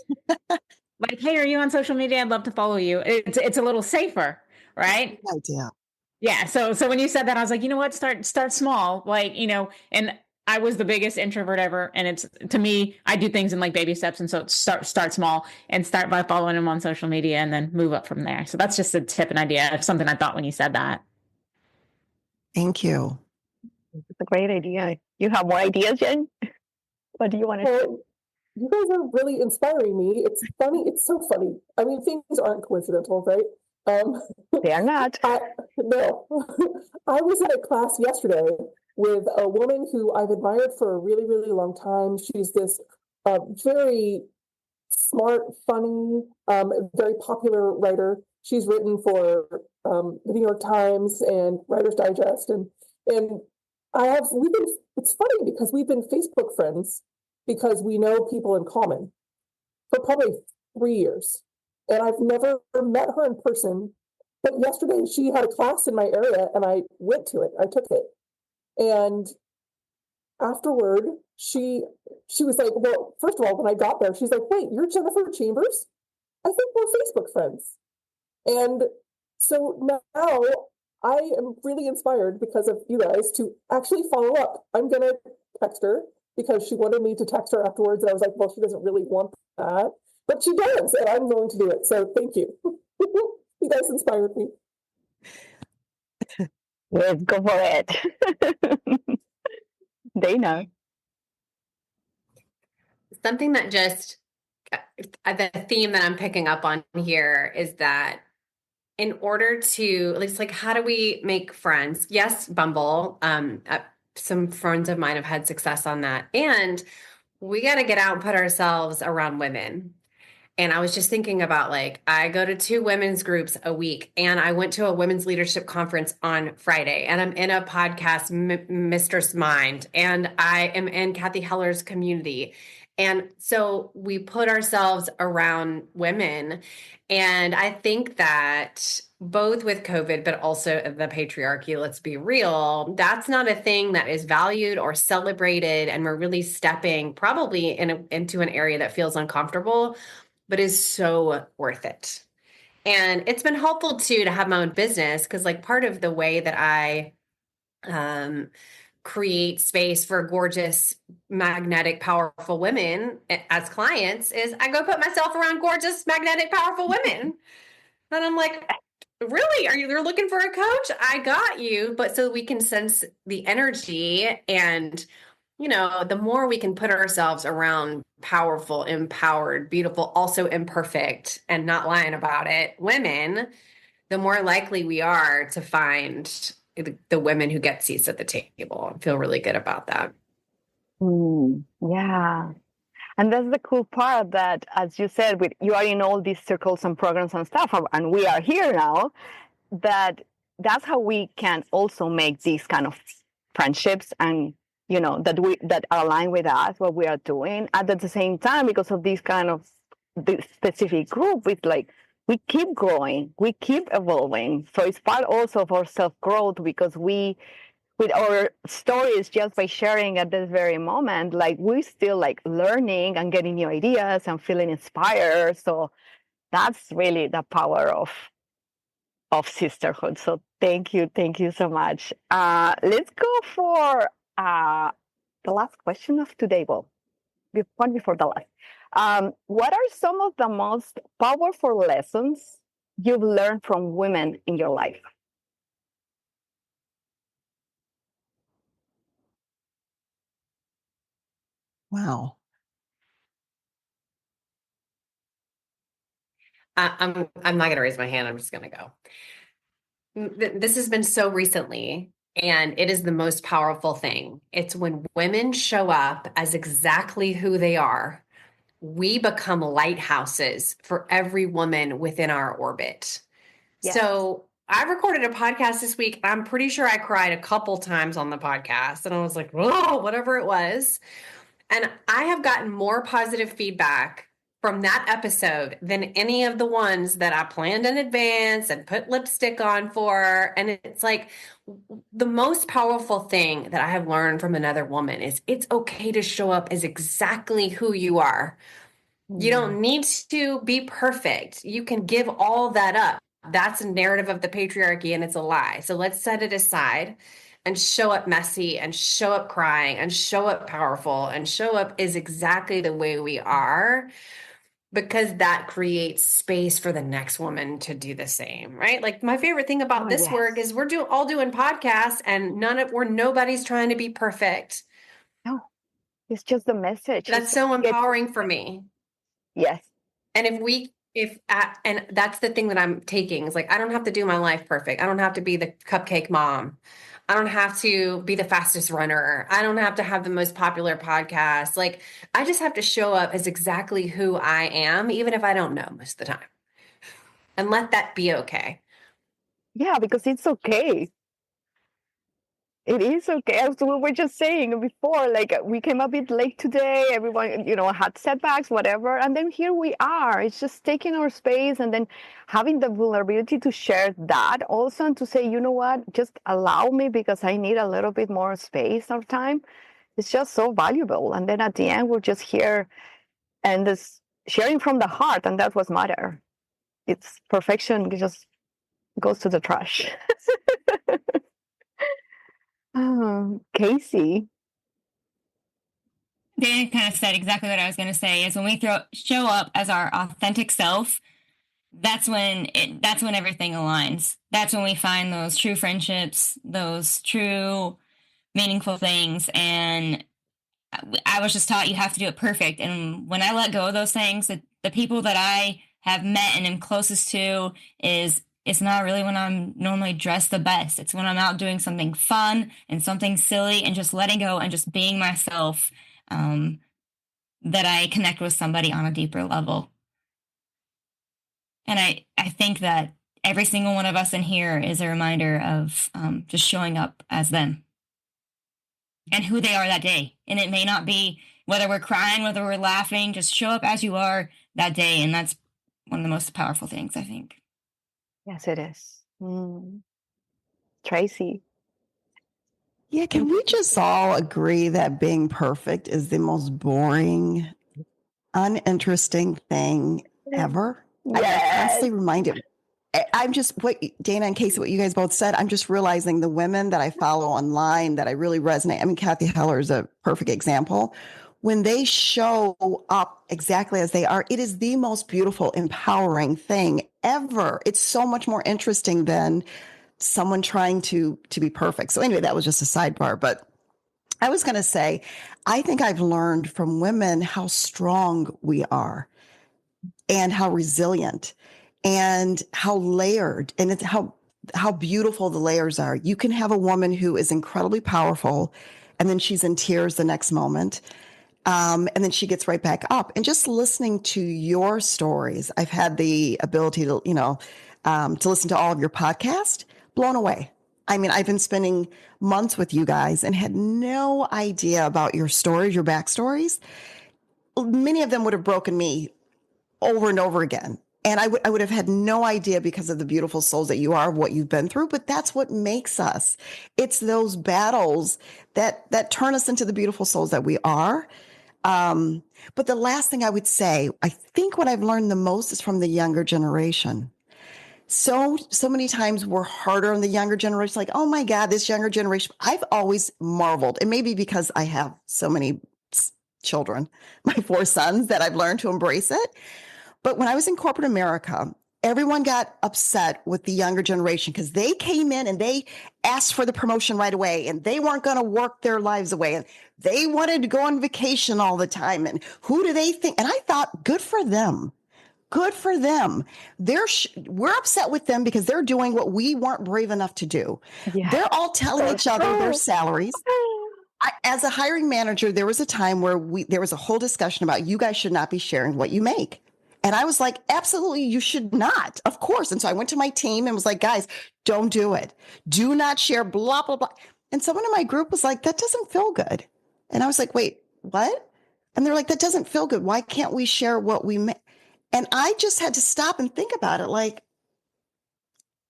like, hey, are you on social media? I'd love to follow you. It's a little safer, right? Good idea. Yeah. So when you said that, I was like, you know what? Start small, and I was the biggest introvert ever. And it's, to me, I do things in like baby steps. And so start small and start by following him on social media and then move up from there. So that's just a tip and idea of something I thought when you said that. Thank you. It's a great idea. You have more ideas, Jen? What do you want to say? You guys are really inspiring me. It's funny. It's so funny. I mean, things aren't coincidental, right? They are not. No. I was in a class yesterday with a woman who I've admired for a really, really long time. She's this very smart, funny, very popular writer. She's written for the New York Times and Writer's Digest, and it's funny because we've been Facebook friends because we know people in common for probably 3 years. And I've never met her in person, but yesterday she had a class in my area and I went to it. I took it. And afterward, she was like, well, first of all, when I got there, she's like, wait, you're Jennifer Chambers? I think we're Facebook friends. And so now I am really inspired because of you guys to actually follow up. I'm going to text her because she wanted me to text her afterwards. And I was like, well, she doesn't really want that. But she does, and I'm willing to do it. So thank you. You guys inspired me. Let's go for it. Dana. Something that just, the theme that I'm picking up on here is that in order to, at least, like, how do we make friends? Yes, Bumble. Some friends of mine have had success on that. And we got to get out and put ourselves around women. And I was just thinking about, like, I go to 2 women's groups a week, and I went to a women's leadership conference on Friday, and I'm in a podcast, Mistress Mind, and I am in Kathy Heller's community. And so we put ourselves around women. And I think that both with COVID, but also the patriarchy, let's be real, that's not a thing that is valued or celebrated. And we're really stepping probably into an area that feels uncomfortable, but is so worth it. And it's been helpful too to have my own business because like part of the way that I create space for gorgeous, magnetic, powerful women as clients is I go put myself around gorgeous, magnetic, powerful women. And I'm like, really? You're looking for a coach? I got you. But so we can sense the energy and, you know, the more we can put ourselves around powerful, empowered, beautiful, also imperfect, and not lying about it, women, the more likely we are to find the women who get seats at the table. I feel really good about that. Yeah. And that's the cool part that, as you said, you are in all these circles and programs and stuff, and we are here now, that's how we can also make these kind of friendships and, you know, that are aligned with us, what we are doing. And at the same time, because of this specific group, it's like, we keep growing, we keep evolving. So it's part also of our self-growth because with our stories, just by sharing at this very moment, like we're still like learning and getting new ideas and feeling inspired. So that's really the power of sisterhood. So thank you so much. Let's go for the last question of today. Well, one before the last. What are some of the most powerful lessons you've learned from women in your life? Wow. I'm not going to raise my hand. I'm just going to go. This has been so recently, and it is the most powerful thing. It's when women show up as exactly who they are. We become lighthouses for every woman within our orbit. Yes. So I recorded a podcast this week. I'm pretty sure I cried a couple times on the podcast, and I was like, whoa, whatever it was. And I have gotten more positive feedback from that episode than any of the ones that I planned in advance and put lipstick on for. And it's like the most powerful thing that I have learned from another woman is it's okay to show up as exactly who you are. You don't need to be perfect. You can give all that up. That's a narrative of the patriarchy and it's a lie. So let's set it aside and show up messy and show up crying and show up powerful and show up is exactly the way we are, because that creates space for the next woman to do the same, right? Like my favorite thing about this work is we're all doing podcasts and nobody's trying to be perfect. No, it's just the message. That's so empowering for me. Yes. And and that's the thing that I'm taking is like, I don't have to do my life perfect. I don't have to be the cupcake mom. I don't have to be the fastest runner. I don't have to have the most popular podcast. Like, I just have to show up as exactly who I am, even if I don't know most of the time. And let that be okay. Yeah, because it's okay. It is okay. As we were just saying before, like we came a bit late today. Everyone, had setbacks, whatever. And then here we are. It's just taking our space and then having the vulnerability to share that also and to say, you know what, just allow me because I need a little bit more space or time. It's just so valuable. And then at the end, we're just here and this sharing from the heart. And that's what matters. It's perfection. It just goes to the trash. Casey. Dana kind of said exactly what I was going to say is when we show up as our authentic self, that's when everything aligns. That's when we find those true friendships, those true meaningful things. And I was just taught you have to do it perfect. And when I let go of those things, the people that I have met and am closest to it's not really when I'm normally dressed the best. It's when I'm out doing something fun and something silly and just letting go and just being myself, that I connect with somebody on a deeper level. And I think that every single one of us in here is a reminder of just showing up as them and who they are that day. And it may not be whether we're crying, whether we're laughing, just show up as you are that day. And that's one of the most powerful things, I think. Yes, it is. Tracy. Yeah, can we just all agree that being perfect is the most boring, uninteresting thing ever? Yes. I'm constantly reminded, I'm just what Dana and Casey, what you guys both said. I'm just realizing the women that I follow online that I really resonate. I mean, Kathy Heller is a perfect example. When they show up exactly as they are, it is the most beautiful, empowering thing ever. It's so much more interesting than someone trying to be perfect. So anyway, that was just a sidebar. But I was going to say, I think I've learned from women how strong we are and how resilient and how layered and it's how beautiful the layers are. You can have a woman who is incredibly powerful and then she's in tears the next moment. And then she gets right back up. And just listening to your stories, I've had the ability to, to listen to all of your podcasts, blown away. I mean, I've been spending months with you guys and had no idea about your stories, your backstories. Many of them would have broken me over and over again. And I would have had no idea because of the beautiful souls that you are, what you've been through, but that's what makes us. It's those battles that turn us into the beautiful souls that we are. But the last thing I would say, I think what I've learned the most is from the younger generation. So many times we're harder on the younger generation, like, oh my God, this younger generation. I've always marveled, and maybe because I have so many children, my 4 sons, that I've learned to embrace it. But when I was in corporate America, everyone got upset with the younger generation because they came in and they asked for the promotion right away and they weren't going to work their lives away and they wanted to go on vacation all the time. And who do they think? And I thought, good for them. Good for them. We're upset with them because they're doing what we weren't brave enough to do. Yeah. They're all telling each other their salaries. As a hiring manager, there was a time where there was a whole discussion about you guys should not be sharing what you make. And I was like, absolutely, you should not. Of course. And so I went to my team and was like, guys, don't do it. Do not share, blah, blah, blah. And someone in my group was like, that doesn't feel good. And I was like, wait, what? And they're like, that doesn't feel good. Why can't we share what we make? And I just had to stop and think about it. Like,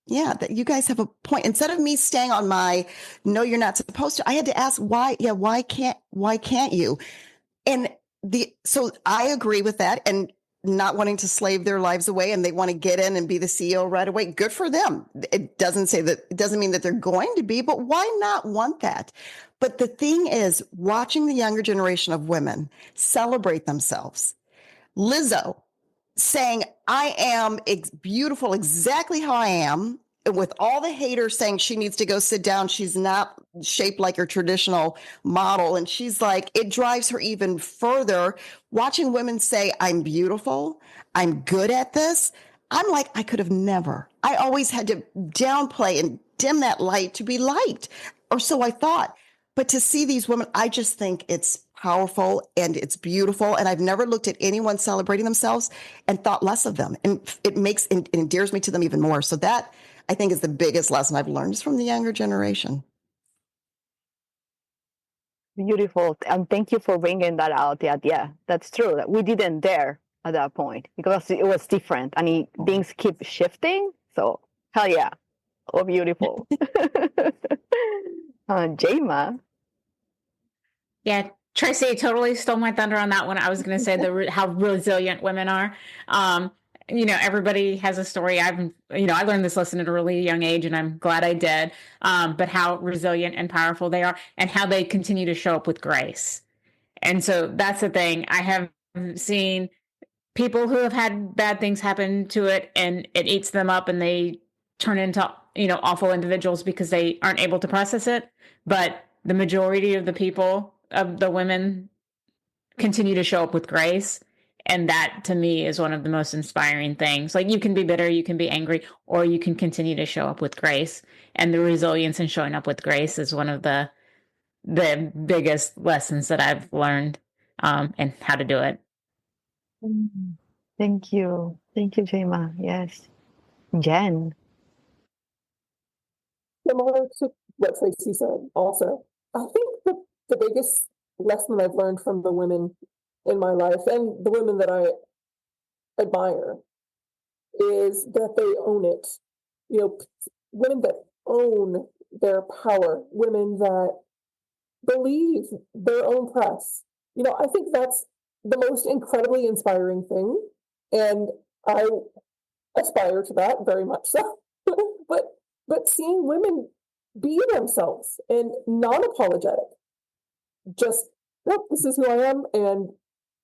yeah, that you guys have a point. Instead of me staying on my, no, you're not supposed to, I had to ask why. Yeah. Why can't you? And so I agree with that. And not wanting to slave their lives away and they want to get in and be the CEO right away. Good for them. It doesn't mean that they're going to be, but why not want that? But the thing is, watching the younger generation of women celebrate themselves. Lizzo saying, I am beautiful exactly how I am, with all the haters saying she needs to go sit down. She's not shaped like her traditional model. And she's like, it drives her even further. Watching women say, I'm beautiful, I'm good at this. I'm like, I could have never. I always had to downplay and dim that light to be liked, or so I thought. But to see these women, I just think it's powerful and it's beautiful. And I've never looked at anyone celebrating themselves and thought less of them. And it endears me to them even more. So that, I think, is the biggest lesson I've learned is from the younger generation. Beautiful. And thank you for bringing that out. Yeah, that's true. That we didn't dare at that point because it was different and things keep shifting. So, hell yeah. Oh, beautiful. Jama. Yeah, Tracy totally stole my thunder on that one. I was going to say how resilient women are. Everybody has a story. I learned this lesson at a really young age and I'm glad I did. But how resilient and powerful they are and how they continue to show up with grace. And so that's the thing. I have seen people who have had bad things happen to it and it eats them up and they turn into, awful individuals because they aren't able to process it. But the majority of the people, of the women, continue to show up with grace. And that, to me, is one of the most inspiring things. Like, you can be bitter, you can be angry, or you can continue to show up with grace. And the resilience in showing up with grace is one of the biggest lessons that I've learned, and how to do it. Thank you, Jama. Yes, Jen. Similar to what Tracy said, also, I think the biggest lesson I've learned from the women in my life and the women that I admire is that they own it. Women that own their power, women that believe their own press. I think that's the most incredibly inspiring thing. And I aspire to that very much so. but seeing women be themselves and non-apologetic, just, nope, this is who I am and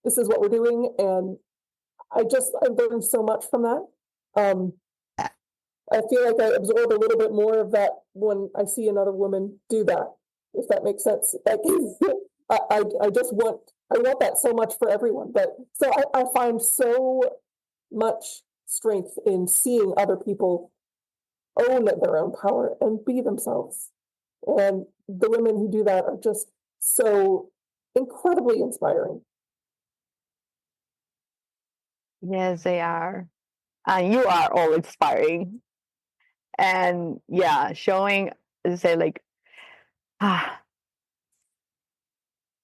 this is what we're doing. And I learned so much from that. I feel like I absorb a little bit more of that when I see another woman do that, if that makes sense. Like, I want that so much for everyone. But so I find so much strength in seeing other people own their own power and be themselves. And the women who do that are just so incredibly inspiring. Yes, they are. And you are all inspiring. And yeah, showing, say, like, I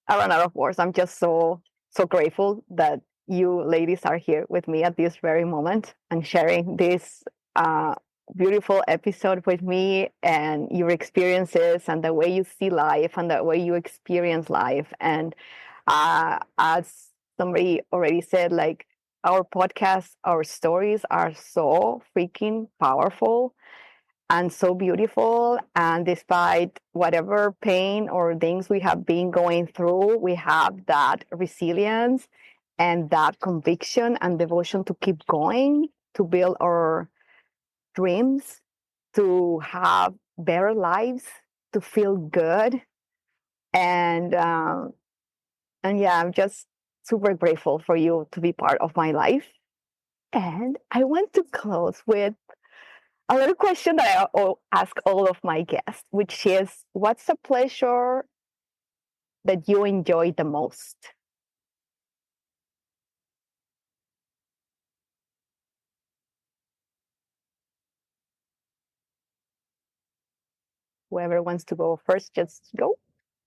run out of words. I'm just so grateful that you ladies are here with me at this very moment and sharing this beautiful episode with me and your experiences and the way you see life and the way you experience life. And as somebody already said, like, our podcasts, our stories are so freaking powerful and so beautiful. And despite whatever pain or things we have been going through, we have that resilience and that conviction and devotion to keep going, to build our dreams, to have better lives, to feel good. And yeah, I'm just super grateful for you to be part of my life. And I want to close with a little question that I ask all of my guests, which is, what's a pleasure that you enjoy the most? Whoever wants to go first, just go.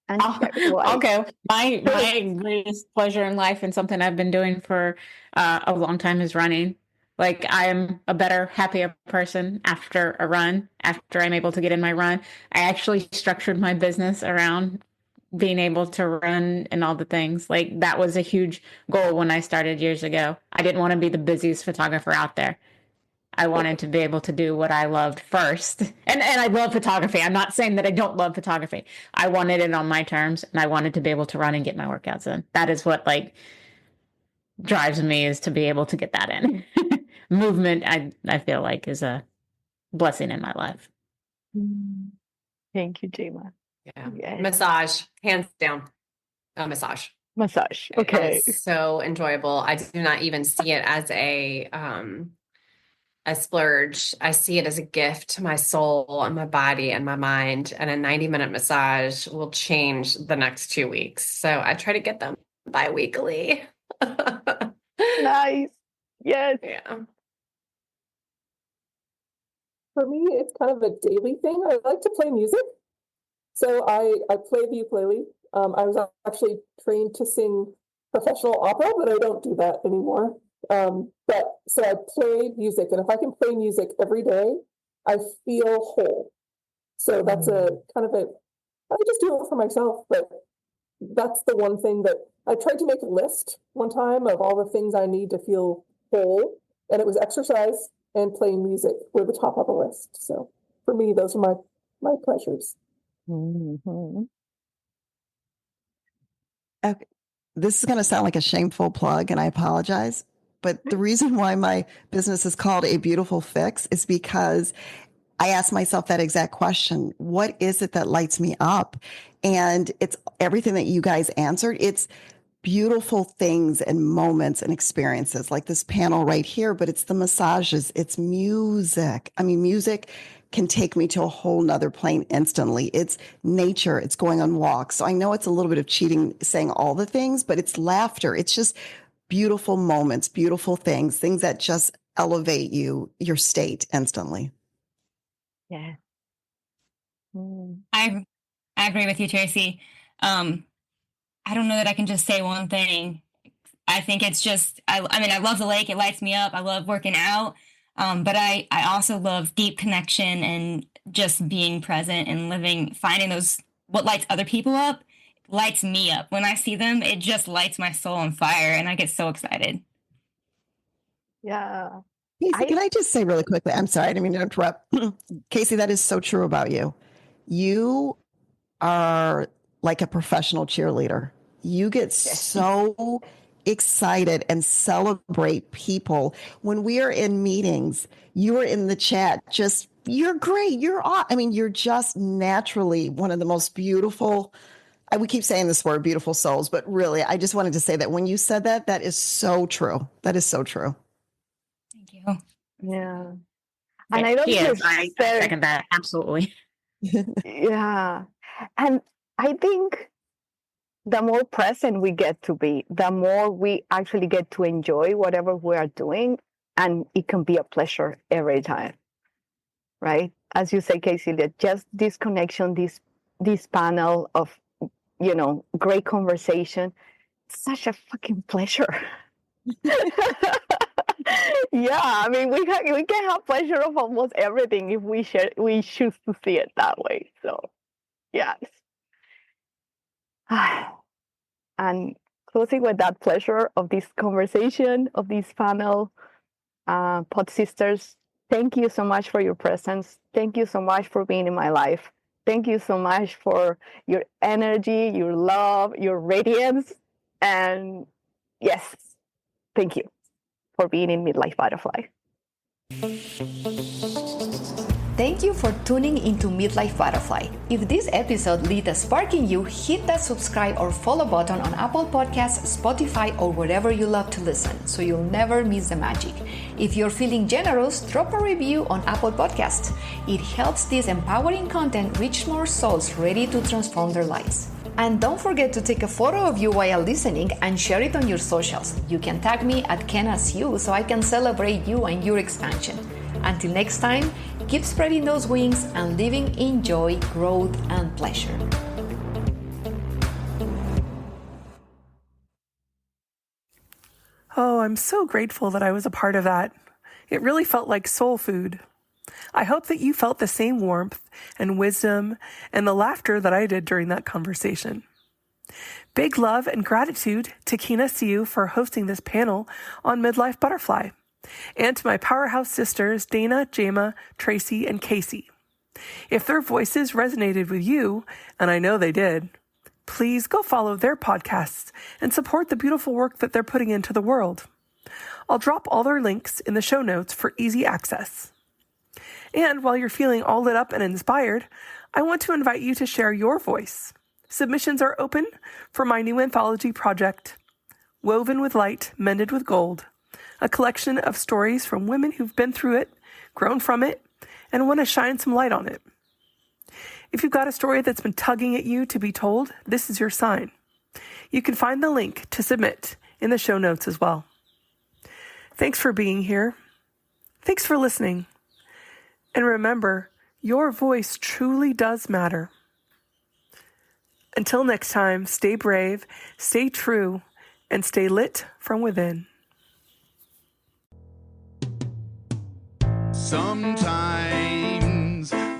And I'll go. My greatest pleasure in life and something I've been doing for a long time is running. Like, I am a better, happier person after a run, after I'm able to get in my run. I actually structured my business around being able to run and all the things. Like, that was a huge goal when I started years ago. I didn't want to be the busiest photographer out there. I wanted to be able to do what I loved first. And I love photography. I'm not saying that I don't love photography. I wanted it on my terms, and I wanted to be able to run and get my workouts in. That is what, like, drives me, is to be able to get that in. Movement, I feel like, is a blessing in my life. Thank you, Jama. Yeah. Yes. Massage, hands down. Massage. Massage. Okay. It's so enjoyable. I do not even see it as a splurge. I see it as a gift to my soul and my body and my mind. And a 90-minute massage will change the next 2 weeks. So I try to get them bi-weekly. Nice. Yes. Yeah. For me, it's kind of a daily thing. I like to play music. So I play the ukulele. I was actually trained to sing professional opera, but I don't do that anymore. But so I play music, and if I can play music every day, I feel whole. So that's a kind of I just do it for myself, but that's the one thing that I tried to make a list one time of all the things I need to feel whole, and it was exercise and playing music were the top of the list. So for me, those are my pleasures. Mm-hmm. Okay. This is going to sound like a shameful plug, and I apologize. But the reason why my business is called A Beautiful Fix is because I asked myself that exact question. What is it that lights me up? And it's everything that you guys answered. It's beautiful things and moments and experiences like this panel right here, but it's the massages, it's music. I mean, music can take me to a whole nother plane instantly. It's nature, it's going on walks. So I know it's a little bit of cheating saying all the things, but it's laughter. It's just beautiful moments, beautiful things that just elevate your state instantly. Yeah. I agree with you, Tracy. I don't know that I can just say one thing. I think it's just, I mean, I love the lake. It lights me up. I love working out. But I also love deep connection and just being present and living, finding those, what lights other people up, lights me up. When I see them, it just lights my soul on fire, and I get so excited. Yeah. Casey, can I just say really quickly? I'm sorry, I didn't mean to interrupt. Casey, that is so true about you. You are like a professional cheerleader. You get so excited and celebrate people. When we are in meetings, you are in the chat, just, you're great. You're just naturally one of the most beautiful. We keep saying this word, beautiful souls, but really, I just wanted to say that when you said that, that is so true. That is so true. Thank you. Yeah. And I don't I second that. Absolutely. Yeah. And I think the more present we get to be, the more we actually get to enjoy whatever we are doing. And it can be a pleasure every time. Right? As you say, Casey, that just this connection, this panel of, great conversation, such a fucking pleasure. Yeah, I mean, we can have pleasure of almost everything if we choose to see it that way. So, yes. And closing with that pleasure of this conversation, of this panel, Pod Sisters, thank you so much for your presence. Thank you so much for being in my life. Thank you so much for your energy, your love, your radiance. And yes, thank you for being in Midlife Butterfly. Thank you for tuning into Midlife Butterfly. If this episode lit a spark in you, hit that subscribe or follow button on Apple Podcasts, Spotify, or wherever you love to listen, so you'll never miss the magic. If you're feeling generous, drop a review on Apple Podcasts. It helps this empowering content reach more souls ready to transform their lives. And don't forget to take a photo of you while listening and share it on your socials. You can tag me at Kena Siu so I can celebrate you and your expansion. Until next time, keep spreading those wings and living in joy, growth, and pleasure. Oh, I'm so grateful that I was a part of that. It really felt like soul food. I hope that you felt the same warmth and wisdom and the laughter that I did during that conversation. Big love and gratitude to Kena Siu for hosting this panel on Midlife Butterfly, and to my powerhouse sisters, Dana, Jama, Tracy, and Casey. If their voices resonated with you, and I know they did, please go follow their podcasts and support the beautiful work that they're putting into the world. I'll drop all their links in the show notes for easy access. And while you're feeling all lit up and inspired, I want to invite you to share your voice. Submissions are open for my new anthology project, Woven with Light, Mended with Gold, a collection of stories from women who've been through it, grown from it, and want to shine some light on it. If you've got a story that's been tugging at you to be told, this is your sign. You can find the link to submit in the show notes as well. Thanks for being here. Thanks for listening. And remember, your voice truly does matter. Until next time, stay brave, stay true, and stay lit from within. Sometimes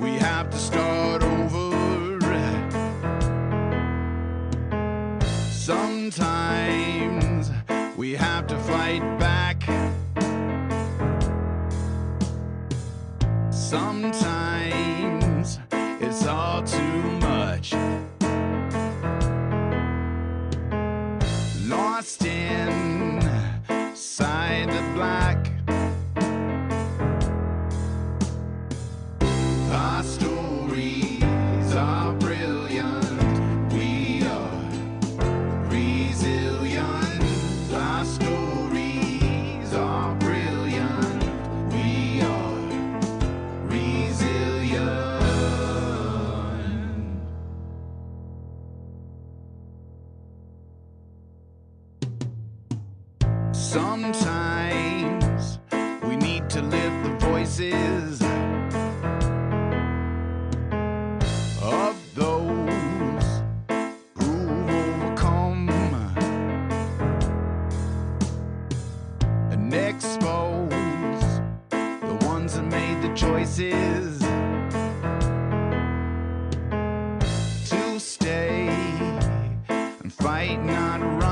we have to start over. Sometimes we have to fight back. Sometimes it's all too much. Lost inside the black. Our stories are brilliant. We are resilient. Our stories are brilliant. We are resilient. Sometimes we need to lift the voices of those who've overcome and expose the ones that made the choices to stay and fight, not run.